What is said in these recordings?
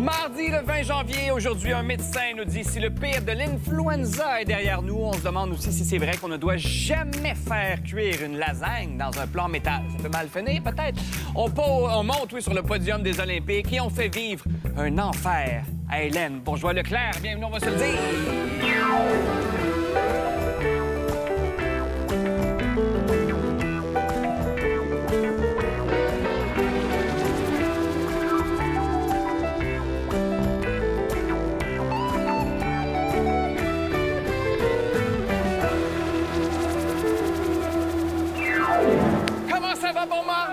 Mardi le 20 janvier, aujourd'hui, un médecin nous dit si le pire de l'influenza est derrière nous, on se demande aussi si c'est vrai qu'on ne doit jamais faire cuire une lasagne dans un plat en métal. Ça peut mal finir, peut-être. On monte, oui, sur le podium des Olympiques et on fait vivre un enfer à Hélène Bourgeois-Leclerc. Bienvenue, on va se le dire. Comment ça va, bon mardi?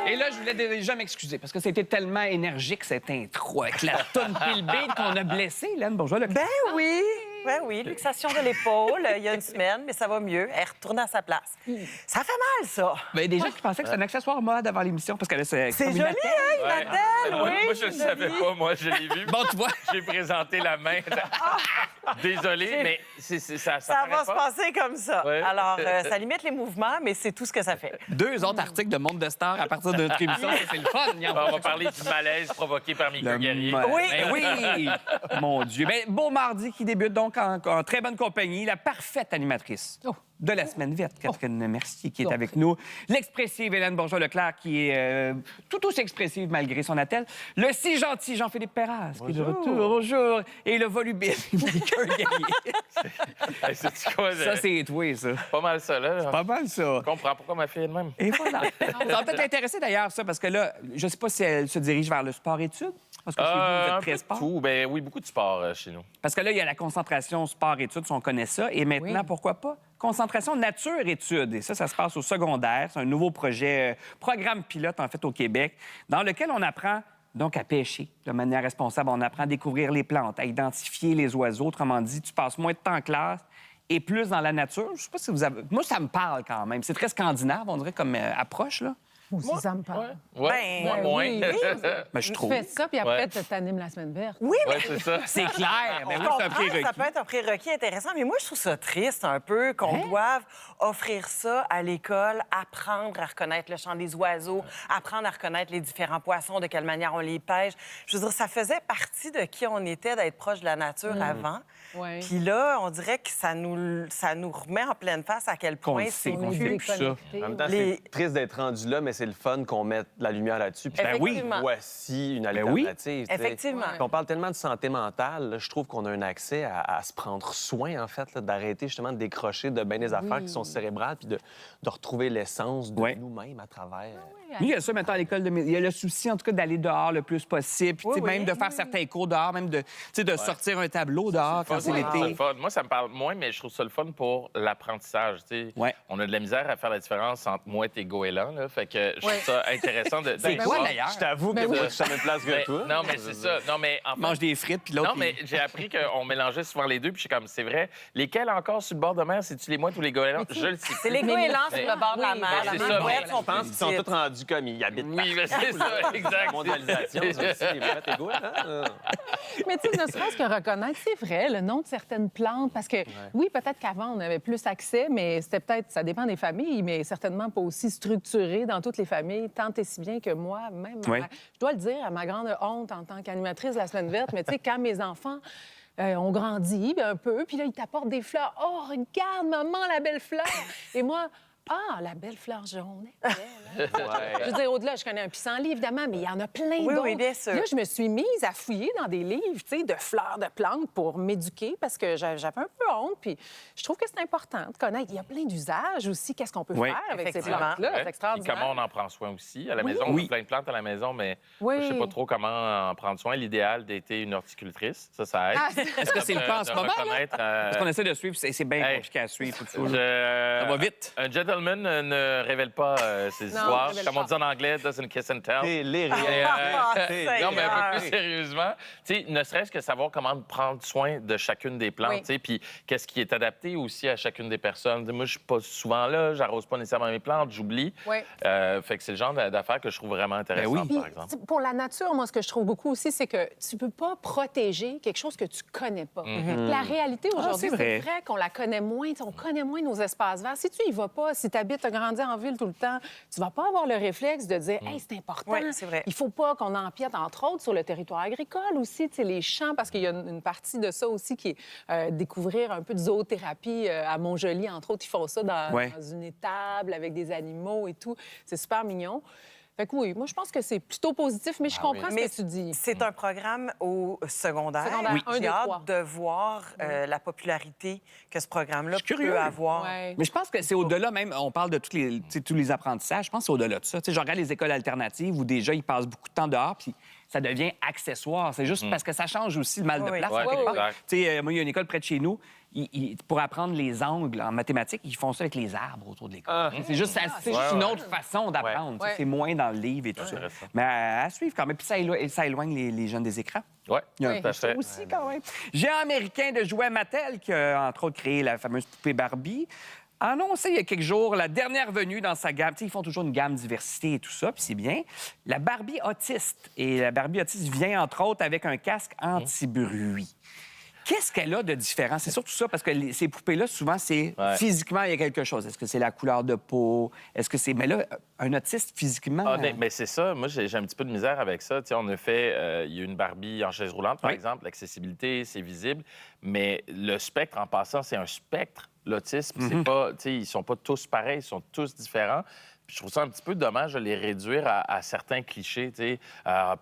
Et là, je voulais déjà m'excuser parce que c'était tellement énergique, cette intro, avec la tonne pile beat qu'on a blessé, Hélène Bourgeois-Leclerc. Ben oui! Ben oui, luxation de l'épaule il y a une semaine, mais ça va mieux. Elle est retournée à sa place. Ça fait mal, ça. Ben, des gens qui pensaient que c'était un accessoire mode avant l'émission parce qu'elle C'est joli, hein, une Ouais. attelle? Oui, Moi, je ne c'est savais joli. pas. Moi, je l'ai vu. Bon, tu vois. J'ai présenté la main. Désolé, mais ça Ça paraît va se pas. passer comme ça. Ouais. Alors, ça limite les mouvements, mais c'est tout ce que ça fait. 2 autres articles de Monde de Star à partir de notre émission. Ça, c'est le fun. On va parler du malaise provoqué par Mika Guerrier. Oui. Ben oui! Mon Dieu. Ben, beau mardi qui débute donc en très bonne compagnie. La parfaite animatrice de la semaine verte, Catherine Mercier, qui est avec nous. L'expressive Hélène Bourgeois-Leclerc, qui est tout aussi expressive malgré son attelle. Le si gentil Jean-Philippe Perras, qui est de retour. Bonjour. Et le volubile Mika Guerrier. Hey, c'est quoi? Ça, c'est toi, ça. pas mal ça, là. Pas mal, ça. Je comprends pourquoi ma fille est de même. Et voilà. Ça va peut-être l'intéresser d'ailleurs, ça, parce que là, je ne sais pas si elle se dirige vers le sport-études. Parce que chez vous, vous Un êtes peu très de sport. tout. Ben oui, beaucoup de sport chez nous. Parce que là, il y a la concentration sport-études, si on connaît ça. Et maintenant, pourquoi pas? Concentration nature-études. Et ça se passe au secondaire. C'est un nouveau projet, programme pilote, en fait, au Québec, dans lequel on apprend donc à pêcher de manière responsable. On apprend à découvrir les plantes, à identifier les oiseaux. Autrement dit, tu passes moins de temps en classe et plus dans la nature. Je sais pas si vous avez... Moi, ça me parle quand même. C'est très scandinave, on dirait, comme approche, là. Moi aussi, ça me parle. Ouais, Ben, moi, moins. oui, Ben, je Tu trouve. fais ça, puis après, Ouais. tu t'animes la semaine verte. Oui, mais Ouais, c'est ça. C'est clair. Mais je oui, c'est un comprends que prérequis. ça peut être un prérequis intéressant, mais moi, je trouve ça triste un peu qu'on doive offrir ça à l'école, apprendre à reconnaître le chant des oiseaux, apprendre à reconnaître les différents poissons, de quelle manière on les pêche. Je veux dire, ça faisait partie de qui on était, d'être proche de la nature avant. Ouais. Puis là, on dirait que ça nous remet en pleine face à quel Qu'on point le c'est sait, qu'on est fait plus. plus ça. déconnectés. En même temps, Les- c'est triste d'être rendu là, mais c'est le fun qu'on mette la lumière là-dessus. Puis Ben oui. Effectivement. voici une oui. alternative. tu sais. Effectivement. Puis on parle tellement de santé mentale, là, je trouve qu'on a un accès à se prendre soin, en fait, là, d'arrêter justement de décrocher de bien des affaires qui sont cérébrales, puis de retrouver l'essence de Ouais. nous-mêmes à travers. Il y a ça maintenant à l'école. Il y a le souci, en tout cas, d'aller dehors le plus possible. Puis, tu sais, Oui, oui. même de faire certains cours dehors, même de, tu sais, de sortir un tableau dehors quand c'est Ouais, c'est le l'été. fun. Moi, ça me parle moins, mais je trouve ça le fun pour l'apprentissage. tu sais. Ouais. On a de la misère à faire la différence entre mouette et goéland. Là. Fait que je trouve ça intéressant de. C'est de quoi, voir. d'ailleurs? Je t'avoue Ben que oui. moi, je suis à la même place que Mais- toi. non, mais c'est ça. Non, mais en fait, Mange des frites, puis l'autre... non, mais j'ai appris qu'on mélangeait souvent les deux, puis je suis comme, c'est vrai. Lesquels encore sur le bord de mer, c'est-tu les mouettes ou les goélands? Je le sais. C'est les plus. goélands sur le bord de la Oui, mer. ben, Les c'est ça, mouettes mais sont Je pense plus qu'ils sont petites. tous rendus comme ils habitent Oui, mais c'est ça, exact. La mondialisation, c'est aussi les mouettes égaux, hein? Mais tu sais, ne serait-ce que reconnaître, c'est vrai, le nom de certaines plantes, parce que oui, peut-être qu'avant, on avait plus accès, mais c'était peut-être, ça dépend des familles, mais certainement pas aussi structuré dans toutes les familles, tant et si bien que moi, même, Oui. je dois le dire, à ma grande honte en tant qu'animatrice de la Semaine verte, mais tu sais, quand mes enfants ont grandi un peu, puis là, ils t'apportent des fleurs. « Oh, regarde, maman, la belle fleur! » Et moi... Ah, la belle fleur jaune. elle est belle, hein? Je veux dire, au-delà, je connais un pissenlit, évidemment, mais il y en a plein Oui, d'autres. oui, bien sûr. Là, je me suis mise à fouiller dans des livres, tu sais, de fleurs, de plantes pour m'éduquer parce que j'avais un peu honte. Puis je trouve que c'est important de connaître. Il y a plein d'usages aussi. Qu'est-ce qu'on peut Oui. faire avec ces Effectivement. plantes-là? Ouais. C'est Puis extraordinaire. comment on en prend soin aussi. À la maison, on Oui. a plein de plantes à la maison, mais Oui. je sais pas trop comment en prendre soin. L'idéal d'été une horticultrice, ça aide. Ah, Est-ce que c'est le cas en ce De moment, là? reconnaître, Parce qu'on essaie de suivre, c'est bien Hey. compliqué à suivre, tout ça. là. Je- Ça va vite. Un gentleman ne révèle pas ses Non, histoires. révèle Comme on pas. dit en anglais, doesn't kiss and tell. Et les Et, non, mais un peu plus Seigneur. sérieusement, tu sais, ne serait-ce que savoir comment prendre soin de chacune des plantes, Oui. tu sais, puis qu'est-ce qui est adapté aussi à chacune des personnes. Tu sais, moi, je suis pas souvent là, j'arrose pas nécessairement mes plantes, j'oublie. Oui. Fait que c'est le genre d'affaires que je trouve vraiment intéressant, oui. par Puis, exemple. tu sais, pour la nature, moi, ce que je trouve beaucoup aussi, c'est que tu peux pas protéger quelque chose que tu connais pas. La réalité aujourd'hui, c'est vrai. c'est vrai qu'on la connaît moins. On connaît moins nos espaces verts. Si tu y vas pas, si tu habites, tu as grandi en ville tout le temps, tu vas doit pas avoir le réflexe de dire, hey, c'est important. Oui, c'est vrai. Il faut pas qu'on empiète, entre autres, sur le territoire agricole aussi, tu sais, les champs, parce qu'il y a une partie de ça aussi qui est découvrir un peu de zoothérapie à Montjoly, entre autres. Ils font ça dans une étable avec des animaux et tout. C'est super mignon. Fait que oui, moi, je pense que c'est plutôt positif, mais je comprends ce que tu dis. C'est un programme au secondaire. Secondaire, un J'ai des hâte trois. de voir la popularité que ce programme-là Je suis curieux. peut avoir. Ouais. Mais je pense que c'est au-delà même, on parle de tous les apprentissages, je pense que c'est au-delà de ça. Tu sais, je regarde les écoles alternatives où déjà, ils passent beaucoup de temps dehors, puis ça devient accessoire. C'est juste parce que ça change aussi le mal de Oui. place. Ouais, quelque part. exact. Tu sais, moi, il y a une école près de chez nous, pour apprendre les angles en mathématiques, ils font ça avec les arbres autour de l'école. C'est juste, c'est juste une autre façon d'apprendre. Tu sais, Ouais. C'est moins dans le livre et tout ça. Mais à suivre quand même. Puis ça éloigne les jeunes des écrans. Oui, Il y a un Oui. peu ça fait. aussi, quand même. Géant américain de jouets Mattel, qui a, entre autres, créé la fameuse poupée Barbie, a annoncé il y a quelques jours la dernière venue dans sa gamme. Tu sais, ils font toujours une gamme diversité et tout ça, puis c'est bien. La Barbie autiste. Et la Barbie autiste vient, entre autres, avec un casque anti-bruit. Qu'est-ce qu'elle a de différent? C'est surtout ça, parce que ces poupées-là, souvent, c'est physiquement, il y a quelque chose. Est-ce que c'est la couleur de peau? Est-ce que c'est... Mais là, un autiste, physiquement... Ah, mais c'est ça. Moi, j'ai un petit peu de misère avec ça. Tu sais, on a fait... il y a une Barbie en chaise roulante, par exemple. L'accessibilité, c'est visible. Mais le spectre, en passant, c'est un spectre. L'autisme, c'est pas... Tu sais, ils sont pas tous pareils, ils sont tous différents. Puis je trouve ça un petit peu dommage de les réduire à certains clichés, tu sais,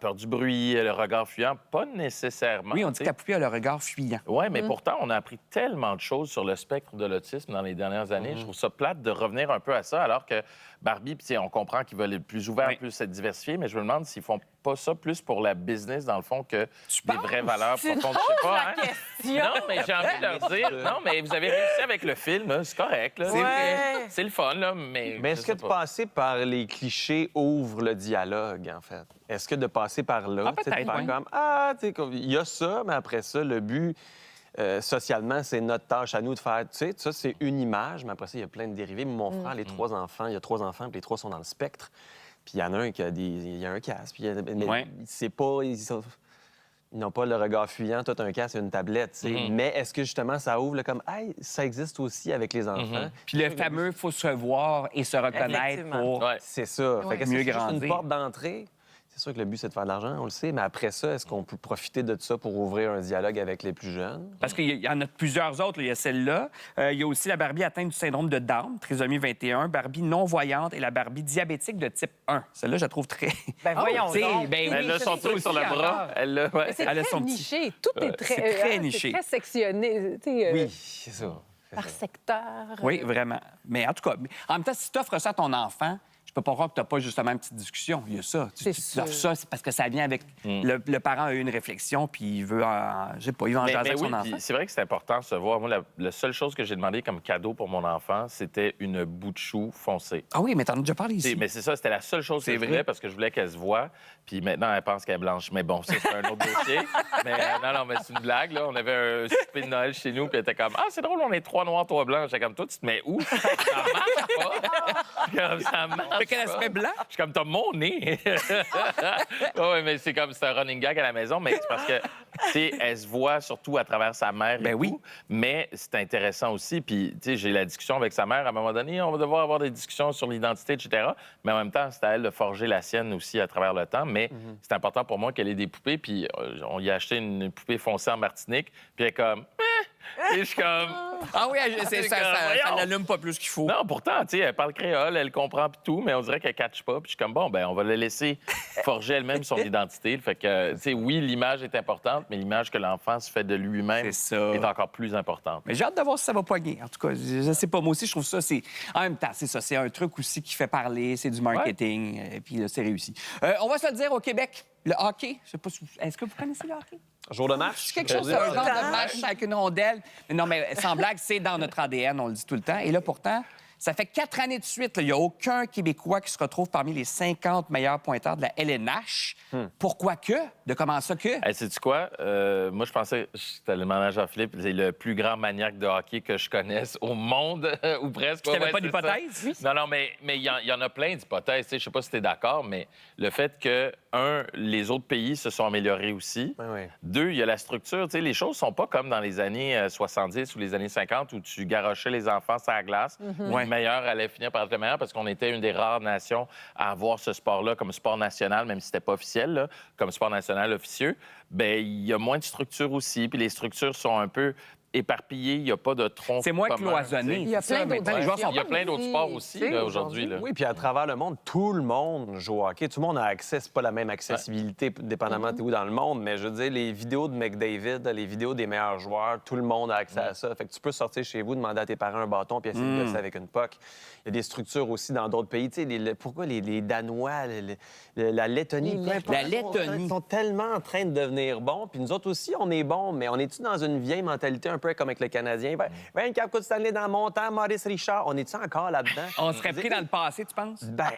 peur du bruit, le regard fuyant. Pas nécessairement. Oui, on dit que la poupée a le regard fuyant. Oui, mais pourtant, on a appris tellement de choses sur le spectre de l'autisme dans les dernières années. Je trouve ça plate de revenir un peu à ça, alors que Barbie, puis on comprend qu'ils veulent être plus ouverts, plus être diversifiés, mais je me demande s'ils font pas ça plus pour la business, dans le fond, que des vraies valeurs profondes. Je sais pas, hein? Non, mais j'ai envie de leur dire... Non, mais vous avez réussi avec le film, là, c'est correct. Là. C'est le fun, là, mais... Mais est-ce que de passer par les clichés ouvre le dialogue, en fait? Est-ce que de passer par là, tu sais, de peut-être, faire oui. comme tu sais, il y a ça, mais après ça, le but, socialement, c'est notre tâche à nous de faire, tu sais, ça, c'est une image, mais après ça, il y a plein de dérivés. Mon frère, les 3 enfants, il y a 3 enfants, puis les 3 sont dans le spectre. Puis il y en a un qui a il y a un casque, puis mais c'est pas... Ils n'ont pas le regard fuyant, tout un casque et une tablette, tu sais. Mais est-ce que, justement, ça ouvre comme, hey, ça existe aussi avec les enfants? Puis le fameux « faut se voir et se reconnaître Effectivement. pour... Ouais. C'est ça. Fait que est-ce Mieux que c'est juste grandir. une porte d'entrée? C'est sûr que le but, c'est de faire de l'argent, on le sait, mais après ça, est-ce qu'on peut profiter de ça pour ouvrir un dialogue avec les plus jeunes? Parce qu'il y en a plusieurs autres. Là. Il y a celle-là. Il y a aussi la Barbie atteinte du syndrome de Down, trisomie 21, Barbie non-voyante et la Barbie diabétique de type 1. Celle-là, je la trouve très... Ben voyons Tu sais, donc. ben Elle oui, a son ça truc sur le aussi bras. encore. Elle a... C'est Elle a très son petit- niché. Tout est très, c'est très niché. C'est très sectionné, tu sais, Oui, c'est ça. par secteur. Oui, vraiment. Mais en tout cas, en même temps, si tu offres ça à ton enfant, je peux pas croire que tu n'as pas justement une petite discussion. Il y a ça. C'est Tu offres sûr. ça, c'est parce que ça vient avec... Le parent a eu une réflexion, puis il veut je sais pas, il veut en jaser avec son enfant. puis c'est vrai que c'est important de se voir. Moi, la seule chose que j'ai demandé comme cadeau pour mon enfant, c'était une bout de chou foncée. Ah oui, mais t'en as déjà parlé ici. Mais c'est ça, c'était la seule chose que je voulais parce que je voulais qu'elle se voie. Puis maintenant, elle pense qu'elle est blanche. Mais bon, ça, c'est un autre dossier. Mais non, mais c'est une blague, là. On avait un souper de Noël chez nous, puis elle était comme, ah, c'est drôle, on est 3 noirs, 3 blancs. J'étais comme, toi, tu te mets où? Ça marche pas. Comme, ça marche Fait qu'elle pas. se met blanc? Je suis comme, t'as mon nez. Oui, mais c'est comme, c'est un running gag à la maison, mais c'est parce que, tu sais, elle se voit surtout à travers sa mère. Ben et oui. tout. Mais c'est intéressant aussi. Puis, tu sais, j'ai la discussion avec sa mère. À un moment donné, on va devoir avoir des discussions sur l'identité, etc. Mais en même temps, c'est à elle de forger la sienne aussi à travers le temps. Mais c'est important pour moi qu'elle ait des poupées. Puis, on y a acheté une poupée foncée en Martinique. Puis, elle est comme, et je suis comme. Ah oui, ça Voyons. l'allume pas plus qu'il faut. Non, pourtant, tu sais, elle parle créole, elle comprend puis tout, mais on dirait qu'elle ne catche pas. Puis je suis comme, bon, ben on va la laisser forger elle-même son identité. Fait que, tu sais, oui, l'image est importante, mais l'image que l'enfant se fait de lui-même C'est ça. est encore plus importante. Mais j'ai hâte de voir si ça va poigner. En tout cas, je sais pas. Moi aussi, je trouve ça, c'est... En même temps, c'est ça. C'est un truc aussi qui fait parler. C'est du marketing. Et puis là, c'est réussi. On va se le dire au Québec. Le hockey, je sais pas si... Est-ce que vous connaissez le hockey? Jour de match? C'est quelque chose, c'est un genre de match avec une rondelle. Mais non, mais sans blague, c'est dans notre ADN, on le dit tout le temps. Et là, pourtant, ça fait 4 années de suite, là, il n'y a aucun Québécois qui se retrouve parmi les 50 meilleurs pointeurs de la LNH. Pourquoi que? De comment ça que? Hey, sais-tu quoi? Moi, je pensais, j'étais le manager Philippe, c'est le plus grand maniaque de hockey que je connaisse au monde, ou presque. Tu n'avais pas c'est d'hypothèse? ça. Non, mais il y en a plein d'hypothèses. Tu sais, je sais pas si tu es d'accord, mais le fait que, les autres pays se sont améliorés aussi. Oui. 2, il y a la structure. Tu sais, les choses sont pas comme dans les années 70 ou les années 50 où tu garochais les enfants sur la glace. Ouais. meilleur allait finir par être le meilleur parce qu'on était une des rares nations à avoir ce sport-là comme sport national, même si c'était pas officiel, là, comme sport national officieux. Bien, il y a moins de structures aussi, puis les structures sont un peu éparpillées, il n'y a pas de tronc C'est moins commun, cloisonné. tu sais. Il y a plein d'autres les joueurs sont Il y a plein d'autres sports aussi là, aujourd'hui. Là. Oui, puis à travers le monde, tout le monde joue au hockey. Tout le monde a accès. C'est pas la même accessibilité, dépendamment de où dans le monde, mais je veux dire, les vidéos de McDavid, les vidéos des meilleurs joueurs, tout le monde a accès à ça. Fait que tu peux sortir chez vous, demander à tes parents un bâton puis essayer de gosser avec une puck. Il y a des structures aussi dans d'autres pays. Tu sais, pourquoi les Danois, la Lettonie, peu importe, La Lettonie. ils sont tellement en train de devenir bons. Puis nous autres aussi, on est bons, mais on est-tu dans une vieille mentalité un peu comme avec le Canadien? Ben, Cap Coupe Stanley dans mon temps, Maurice Richard, on est-tu encore là-dedans? On serait pris dans le passé, tu penses? Ben,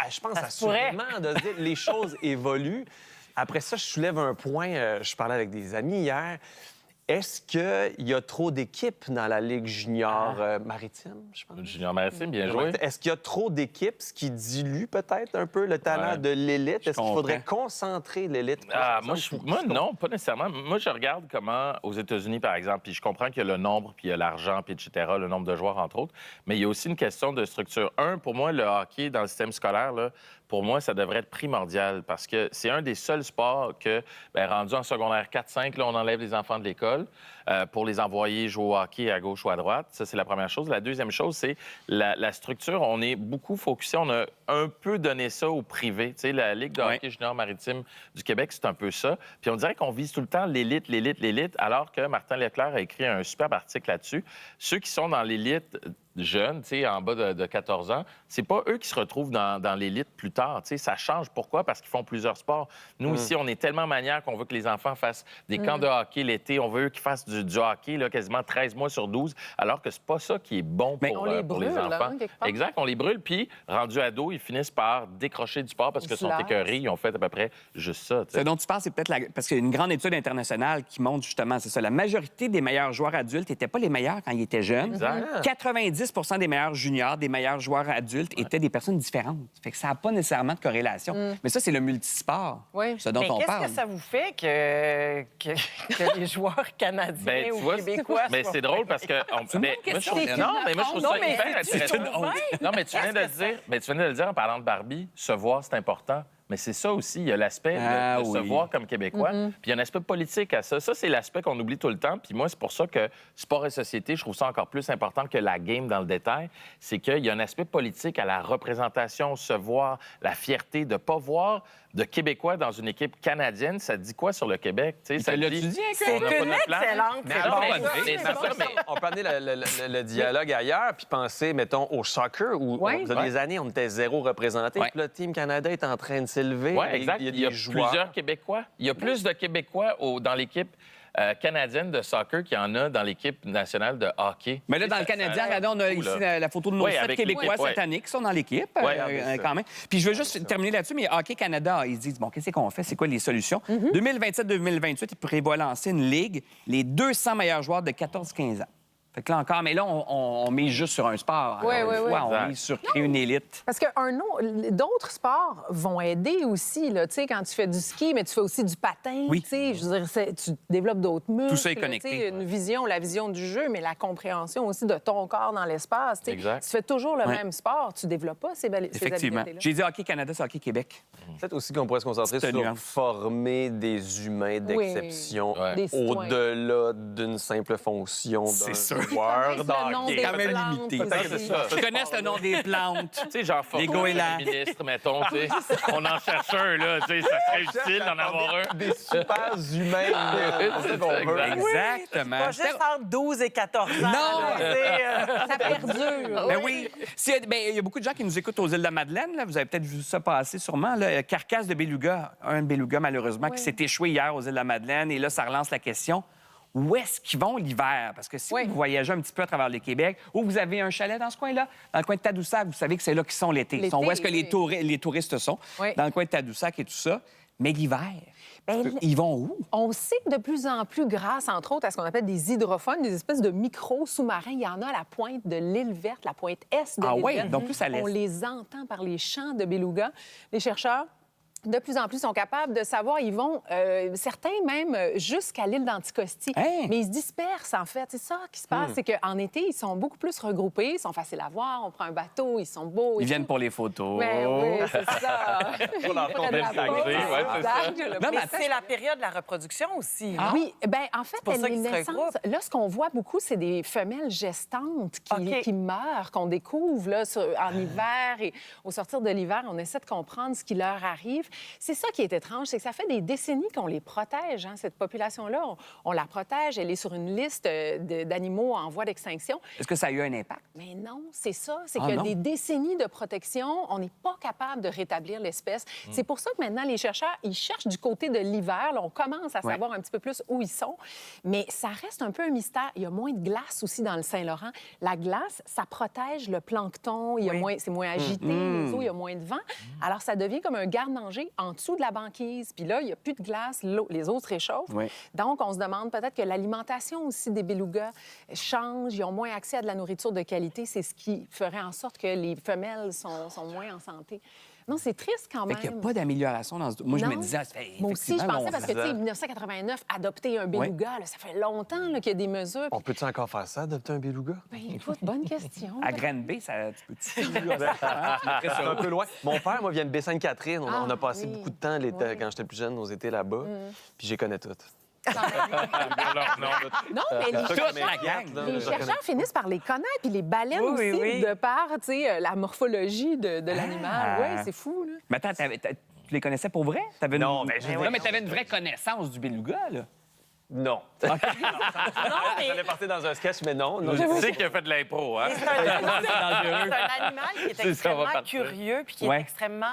je pense se pourrait. assurément de se dire les choses évoluent. Après ça, je soulève un point. Je parlais avec des amis hier. Est-ce qu'il y a trop d'équipes dans la Ligue junior maritime, je pense? Junior Maritime, bien joué. Est-ce qu'il y a trop d'équipes, ce qui dilue peut-être un peu le talent Ouais. de l'élite? Est-ce qu'il comprends. faudrait concentrer l'élite? Moi, non, pas nécessairement. Moi, je regarde comment, aux États-Unis, par exemple, puis je comprends qu'il y a le nombre, puis il y a l'argent, puis etc., le nombre de joueurs, entre autres, mais il y a aussi une question de structure. Pour moi, le hockey dans le système scolaire, là, pour moi, ça devrait être primordial parce que c'est un des seuls sports que, rendu en secondaire 4-5, là, on enlève les enfants de l'école pour les envoyer jouer au hockey à gauche ou à droite. Ça, c'est la première chose. La deuxième chose, c'est la structure. On est beaucoup focusé. On a un peu donné ça au privé. Tu sais, la Ligue de hockey junior maritime du Québec, c'est un peu ça. Puis on dirait qu'on vise tout le temps l'élite, alors que Martin Leclerc a écrit un superbe article là-dessus. Ceux qui sont dans l'élite jeunes, tu sais, en bas de 14 ans, c'est pas eux qui se retrouvent dans l'élite plus tard. Tu sais, ça change. Pourquoi? Parce qu'ils font plusieurs sports. Nous, ici, on est tellement maniaques qu'on veut que les enfants fassent des camps de hockey l'été. On veut eux qu'ils fassent du hockey là, quasiment 13 mois sur 12, alors que c'est pas ça qui est bon Mais pour, on les pour les brûle, là, enfants. hein, quelque part. Exact, on les brûle. Puis, rendus ados, ils finissent par décrocher du sport parce que Ils se sont lassent. écœurés. Ils ont fait à peu près juste ça. tu sais. Ce dont tu parles, c'est peut-être parce qu'il y a une grande étude internationale qui montre justement, c'est ça, la majorité des meilleurs joueurs adultes n'étaient pas les meilleurs quand ils étaient jeunes. Exact. 90 des meilleurs juniors, des meilleurs joueurs adultes étaient des personnes différentes. Fait que ça n'a pas nécessairement de corrélation. Mais ça, c'est le multisport, Oui. ce dont Mais on qu'est-ce parle. que ça vous fait que les joueurs canadiens Ben, tu ou vois, québécois mais soient c'est drôle parce que une mais bonne moi, je trouve- question. non, mais moi je trouve Non, ça mais hyper c'est intéressant. une honte. Non, mais tu viens de le dire. Mais tu viens de le dire en parlant de Barbie, se voir c'est important. Mais c'est ça aussi, il y a l'aspect de se oui. voir comme Québécois. Puis il y a un aspect politique à ça. Ça, c'est l'aspect qu'on oublie tout le temps. Puis moi, c'est pour ça que sport et société, je trouve ça encore plus important que la game dans le détail. C'est qu'il y a un aspect politique à la représentation, se voir, la fierté de ne pas voir de Québécois dans une équipe canadienne. Ça dit quoi sur le Québec? Tu sais, ça l'as-tu dit... dit, C'est on n'a pas une notre plan. excellente Mais réponse. alors, mais- on- mais c'est ça, mais- on peut amener le dialogue ailleurs puis penser, mettons, au soccer où Ouais. il y a des années, on était zéro représenté. Ouais. Puis le Team Canada est en train de s'élever. Oui, exact. Il y a Il y a des joueurs. plusieurs Québécois. Il y a plus de Québécois dans l'équipe canadienne de soccer qu'il y en a dans l'équipe nationale de hockey. Mais là, dans le Canadien, regardez, on a fou, ici là. la photo de nos Oui, 7 avec Québécois l'équipe, cette année qui sont dans l'équipe, Ouais, quand même. Puis je veux juste terminer là-dessus, mais Hockey Canada, ils disent, bon, qu'est-ce qu'on fait? C'est quoi les solutions? 2027-2028, ils prévoient lancer une ligue, les 200 meilleurs joueurs de 14-15 ans. Fait que là encore, mais là, on mise juste sur un sport. Oui, Encore oui, une oui. fois, on Exact. mise sur créer une élite. Parce que d'autres sports vont aider aussi. Là. Tu sais, quand tu fais du ski, mais tu fais aussi du patin. Oui. Tu sais, je veux dire, tu développes d'autres muscles. Tout ça est là, connecté. tu sais, une vision, la vision du jeu, mais la compréhension aussi de ton corps dans l'espace. Tu sais. Exact. Tu fais toujours le Ouais. même sport, tu développes pas ces Effectivement. habiletés-là. J'ai dit Hockey Canada, c'est Hockey Québec. Peut-être aussi qu'on pourrait se concentrer Petite sur nuance. former des humains d'exception Ouais. Des citoyens. au-delà d'une simple fonction C'est d'un sûr. joueur Le nom d'hockey. des quand même plantes limité. aussi. C'est ça. Ils connaissent le nom des plantes. Tu sais, genre, Les former goélands. un ministre, mettons, tu sais. On en cherche un, là, tu sais, ça serait utile d'en avoir un. Des super humains. C'est qu'on veut. Exactement. Pas juste entre 12 et 14 ans. Non! là, tu sais, Ça perdure. Ben oui. Il y a beaucoup de gens qui nous écoutent aux îles de Madeleine. Là. Vous avez peut-être vu ça passer sûrement. Là. Carcasse de beluga, un beluga malheureusement, qui s'est échoué hier aux îles de la Madeleine. Et là, ça relance la question. Où est-ce qu'ils vont l'hiver? Parce que si Oui. vous voyagez un petit peu à travers le Québec, ou vous avez un chalet dans ce coin-là, dans le coin de Tadoussac, vous savez que c'est là qu'ils sont l'été. L'été, Où est-ce que les, oui. les touristes sont? Oui. Dans le coin de Tadoussac et tout ça. Mais l'hiver, Ben, ils vont où? On sait que de plus en plus, grâce, entre autres, à ce qu'on appelle des hydrophones, des espèces de micro-sous-marins, il y en a à la pointe de l'île verte, la pointe est de Ah l'île oui, verte. donc plus à l'est. On les entend par les chants de beluga. Les chercheurs de plus en plus sont capables de savoir. Ils vont, certains même, jusqu'à l'île d'Anticosti. Hein? Mais ils se dispersent, en fait. C'est ça qui se passe. C'est qu'en été, ils sont beaucoup plus regroupés. Ils sont faciles à voir. On prend un bateau. Ils sont beaux. Ils viennent pour les photos. Oui, c'est ça. Pour leur Près de la compter le pause. sacré, ouais, c'est Exact. Non, Le mais Mais attends, c'est la période de la reproduction aussi. non? Oui, bien, en fait, pour ça les qu'ils se naissances, regroupent. là, ce qu'on voit beaucoup, c'est des femelles gestantes OK. qui meurent, qu'on découvre là, en hiver et au sortir de l'hiver, on essaie de comprendre ce qui leur arrive. C'est ça qui est étrange, c'est que ça fait des décennies qu'on les protège, hein, cette population-là. On la protège, elle est sur une liste d'animaux en voie d'extinction. est-ce que ça a eu un impact? Mais non, c'est ça. C'est Ah, qu'il y a non. des décennies de protection. On n'est pas capable de rétablir l'espèce. C'est pour ça que maintenant, les chercheurs, ils cherchent du côté de l'hiver. Là, on commence à Ouais. savoir un petit peu plus où ils sont. Mais ça reste un peu un mystère. Il y a moins de glace aussi dans le Saint-Laurent. La glace, ça protège le plancton. Il y a Oui. moins, c'est moins agité, les eaux, il y a moins de vent. Alors, ça devient comme un garde-manger en dessous de la banquise. Puis là, il n'y a plus de glace. Les eaux se réchauffent. Oui. Donc, on se demande peut-être que l'alimentation aussi des belugas change. Ils ont moins accès à de la nourriture de qualité. C'est ce qui ferait en sorte que les femelles sont moins en santé. Non, c'est triste quand Fait même. qu'il n'y a pas d'amélioration dans ce... Moi, je me Non. disais... Moi aussi, je effectivement, pensais on- parce que, tu sais, 1989, adopter un beluga, là, ça fait longtemps là, qu'il y a des mesures. On peut-tu encore faire ça, adopter un beluga? Ben, écoute, bonne question. À Granby, ça, tu peux... C'est un peu loin. Mon père, moi, vient de Baie-Sainte-Catherine. On a passé oui. beaucoup de temps quand j'étais plus jeune, nos étés là-bas. Puis j'y connais toutes. Alors, non. Non, mais les Toute chercheurs, la gang. les chercheurs finissent par les connaître, puis les baleines Oui, aussi, oui, oui. de par, tu sais, la morphologie de l'animal. Oui, c'est fou, là. Mais attends, tu les connaissais pour vrai? T'avais une... Non, mais je- Non, mais t'avais une vraie connaissance du beluga, là. Non. Non, mais J'allais partir dans un sketch, mais non. non Tu sais qu'il a fait de l'impro, hein? c'est un animal qui est C'est ça, on va extrêmement partir. curieux puis qui Ouais. est extrêmement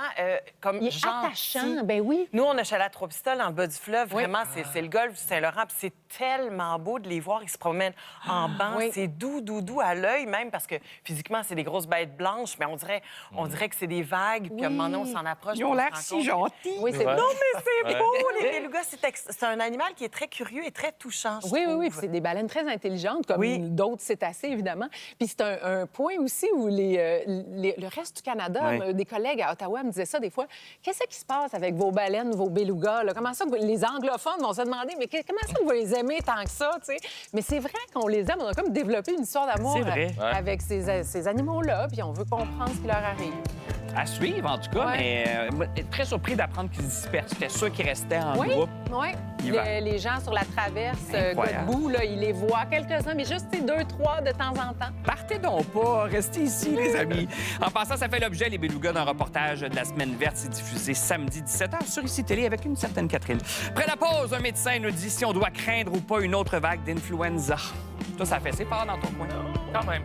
comme Il est gentil. attachant, ben oui. Nous, on a chez la Trois-Pistoles, en bas du fleuve. Vraiment, c'est le golfe du Saint-Laurent. Puis c'est tellement beau de les voir. Ils se promènent en banc. oui. C'est doux, doux, doux à l'œil, même parce que physiquement, c'est des grosses bêtes blanches, mais on dirait que c'est des vagues. Puis à un moment donné, on s'en approche. Ils ont puis on l'air se si rend compte. gentils. Oui, c'est Ouais. Non, mais c'est beau, les belugas. C'est un animal qui est très curieux et très touchant, je Oui, oui, trouve. oui. Puis c'est des baleines très intelligentes, comme Oui. d'autres cétacés, évidemment. Puis c'est un point aussi où le reste du Canada, Oui. des collègues à Ottawa me disaient ça des fois. Qu'est-ce qui se passe avec vos baleines, vos belugas? Là? Comment ça que les anglophones vont se demander, mais comment ça que vous les aimez tant que ça? Tu sais? Mais c'est vrai qu'on les aime. On a comme développé une histoire d'amour C'est vrai. avec ces animaux-là, puis on veut comprendre ce qui leur arrive. À suivre, en tout cas, Ouais. mais moi, très surpris d'apprendre qu'ils se dispersent. J'étais sûr qu'ils restaient en Oui, groupe. oui. Hiver. Les gens sur la traverse Incroyable. Godbout, là, ils les voient quelques-uns, mais juste 2-3 de temps en temps. Partez donc pas, restez ici, les amis. En passant, ça fait l'objet, les belugas, d'un reportage de la Semaine verte. C'est diffusé samedi 17h sur ICI Télé avec une certaine Catherine. Après la pause, un médecin nous dit si on doit craindre ou pas une autre vague d'influenza. Toi, ça fait ses parts dans ton coin. Quand même.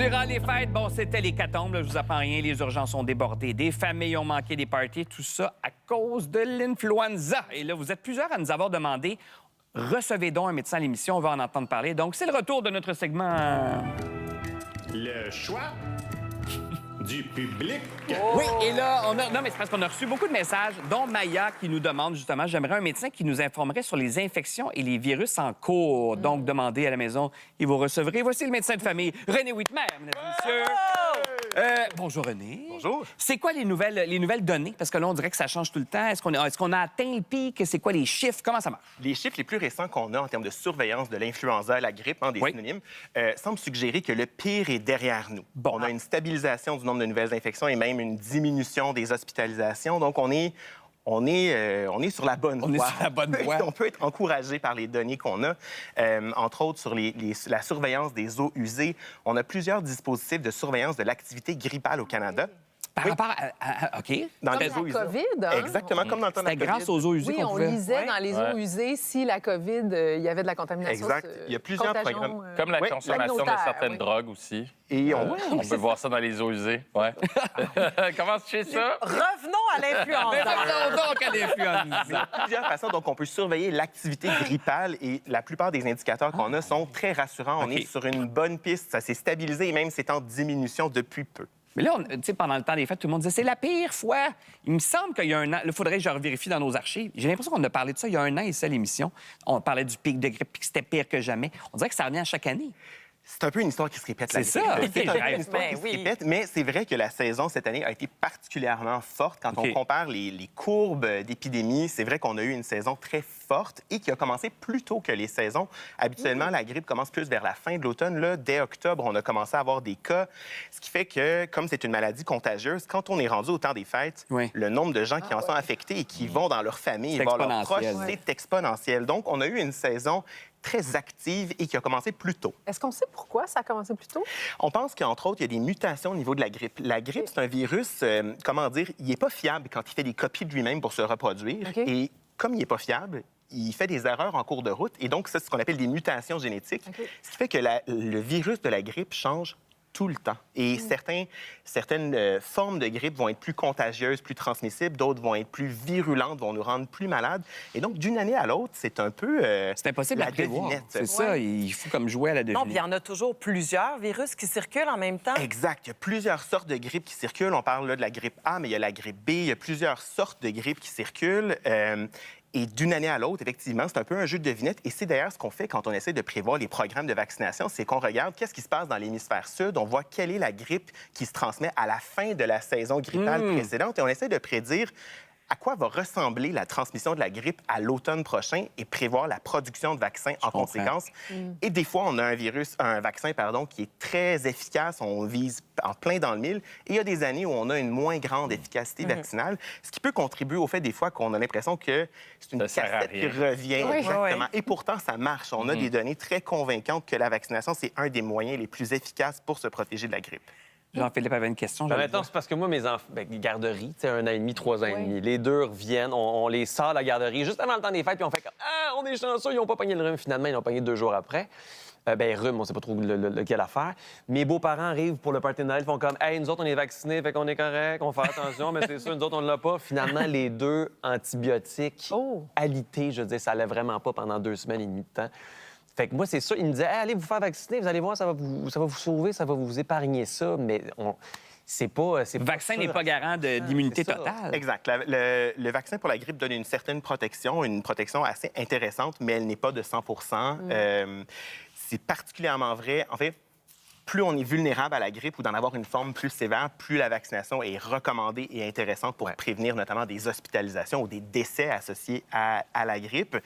Durant les fêtes, bon, c'était l'hécatombe, là, je vous apprends rien, les urgences ont débordé, des familles ont manqué des parties, tout ça à cause de l'influenza. Et là, vous êtes plusieurs à nous avoir demandé, recevez donc un médecin à l'émission, on va en entendre parler. Donc, c'est le retour de notre segment... Le choix du public. Oui, et là, non, mais c'est parce qu'on a reçu beaucoup de messages, dont Maya qui nous demande justement, j'aimerais un médecin qui nous informerait sur les infections et les virus en cours. Donc, demandez à la maison et vous recevrez. Voici le médecin de famille, René Whitmer, mesdames et messieurs. Bonjour, René. Bonjour. C'est quoi les nouvelles données? Parce que là, on dirait que ça change tout le temps. Est-ce qu'on a atteint le pic? C'est quoi les chiffres? Comment ça marche? Les chiffres les plus récents qu'on a en termes de surveillance de l'influenza, la grippe, des Oui. synonymes, semblent suggérer que le pire est derrière nous. Bon. On a une stabilisation du nombre de nouvelles infections et même une diminution des hospitalisations. Donc, on est sur la bonne voie. On est sur la bonne voie. On peut être encouragé par les données qu'on a. Entre autres, sur la surveillance des eaux usées, on a plusieurs dispositifs de surveillance de l'activité grippale au Canada. Par rapport OK. Dans Comme les la eaux usées. COVID, hein? Exactement, comme dans le temps de la C'était grâce COVID. aux eaux usées Oui, qu'on on pouvait... lisait dans les eaux usées si la COVID, il y avait de la contamination. Exact. Il y a plusieurs contagion, programmes. Comme la Oui, consommation de communautaire, certaines oui. drogues aussi. Et On peut voir ça dans les eaux usées. Ouais. Comment tu fais ça? Revenons à l'influenza. Revenons donc à l'influenza. Il y a plusieurs façons. Donc, on peut surveiller l'activité grippale et la plupart des indicateurs qu'on a sont très rassurants. On OK. est sur une bonne piste. Ça s'est stabilisé et même c'est en diminution depuis peu. Mais là, tu sais, pendant le temps des fêtes, tout le monde disait c'est la pire fois. Il me semble qu'il y a un an, il faudrait que je revérifie dans nos archives. J'ai l'impression qu'on a parlé de ça il y a un an ici à l'émission. On parlait du pic de grippe, puis que c'était pire que jamais. On dirait que ça revient à chaque année. C'est un peu une histoire qui se répète. la C'est grippe. ça. C'est un peu Ben une histoire qui oui. se répète, mais c'est vrai que la saison cette année a été particulièrement forte. Quand OK. on compare les courbes d'épidémie, c'est vrai qu'on a eu une saison très forte et qui a commencé plus tôt que les saisons. Habituellement, la grippe commence plus vers la fin de l'automne. Là, dès octobre, on a commencé à avoir des cas, ce qui fait que, comme c'est une maladie contagieuse, quand on est rendu au temps des fêtes, Oui. le nombre de gens qui en sont affectés et qui vont dans leur famille, C'est voir leurs proches, exponentiel. c'est exponentiel. Donc, on a eu une saison très active et qui a commencé plus tôt. Est-ce qu'on sait pourquoi ça a commencé plus tôt? On pense qu'entre autres, il y a des mutations au niveau de la grippe. La grippe, c'est un virus, comment dire, il n'est pas fiable quand il fait des copies de lui-même pour se reproduire. OK. Et comme il n'est pas fiable, il fait des erreurs en cours de route. Et donc, ça, c'est ce qu'on appelle des mutations génétiques. OK. Ce qui fait que le virus de la grippe change tout le temps. Et certaines formes de grippe vont être plus contagieuses, plus transmissibles, d'autres vont être plus virulentes, vont nous rendre plus malades. Et donc, d'une année à l'autre, c'est un peu C'est impossible la à prévoir. devinette. C'est ça, il faut comme jouer à la Non, puis il y devinette. en a toujours plusieurs virus qui circulent en même temps. Exact. Il y a plusieurs sortes de grippes qui circulent. On parle là de la grippe A, mais il y a la grippe B. Il y a plusieurs sortes de grippes qui circulent. Et d'une année à l'autre, effectivement, c'est un peu un jeu de devinette. Et c'est d'ailleurs ce qu'on fait quand on essaie de prévoir les programmes de vaccination, c'est qu'on regarde qu'est-ce qui se passe dans l'hémisphère sud, on voit quelle est la grippe qui se transmet à la fin de la saison grippale précédente et on essaie de prédire à quoi va ressembler la transmission de la grippe à l'automne prochain et prévoir la production de vaccins en comprends. conséquence. Et des fois, on a un vaccin, qui est très efficace, on vise en plein dans le mille. Et il y a des années où on a une moins grande efficacité vaccinale, ce qui peut contribuer au fait des fois qu'on a l'impression que c'est une Ça sert à cassette qui rien. revient. Oui. Exactement. Oui. Et pourtant, ça marche. On a des données très convaincantes que la vaccination, c'est un des moyens les plus efficaces pour se protéger de la grippe. Jean-Philippe avait une question. Ben, je le maintenant, vois. c'est parce que moi, mes enfants, garderie, tu sais, 1 an et demi, 3 ans et Oui. demi. Les deux reviennent, on les sort de la garderie juste avant le temps des fêtes, puis on fait comme ah, on est chanceux, ils n'ont pas pogné le rhume. Finalement, ils l'ont pogné 2 jours après. Rhume, on sait pas trop lequel affaire. Mes beaux-parents arrivent pour le party de Noël, font comme hey, nous autres, on est vaccinés, fait qu'on est correct, on fait attention, mais c'est sûr, nous autres, on ne l'a pas. Finalement, les 2 antibiotiques Oh. alités, je veux dire, ça allait vraiment pas pendant 2 semaines et demie de temps. Fait que moi, c'est ça. Ils me disaient hey, allez vous faire vacciner, vous allez voir, ça va vous sauver, ça va vous épargner ça. Mais c'est pas. Le vaccin ça. n'est pas garant d'immunité c'est ça. totale. Exact. Le vaccin pour la grippe donne une certaine protection, une protection assez intéressante, mais elle n'est pas de 100 C'est particulièrement vrai. En fait, plus on est vulnérable à la grippe ou d'en avoir une forme plus sévère, plus la vaccination est recommandée et intéressante pour prévenir notamment des hospitalisations ou des décès associés à la grippe.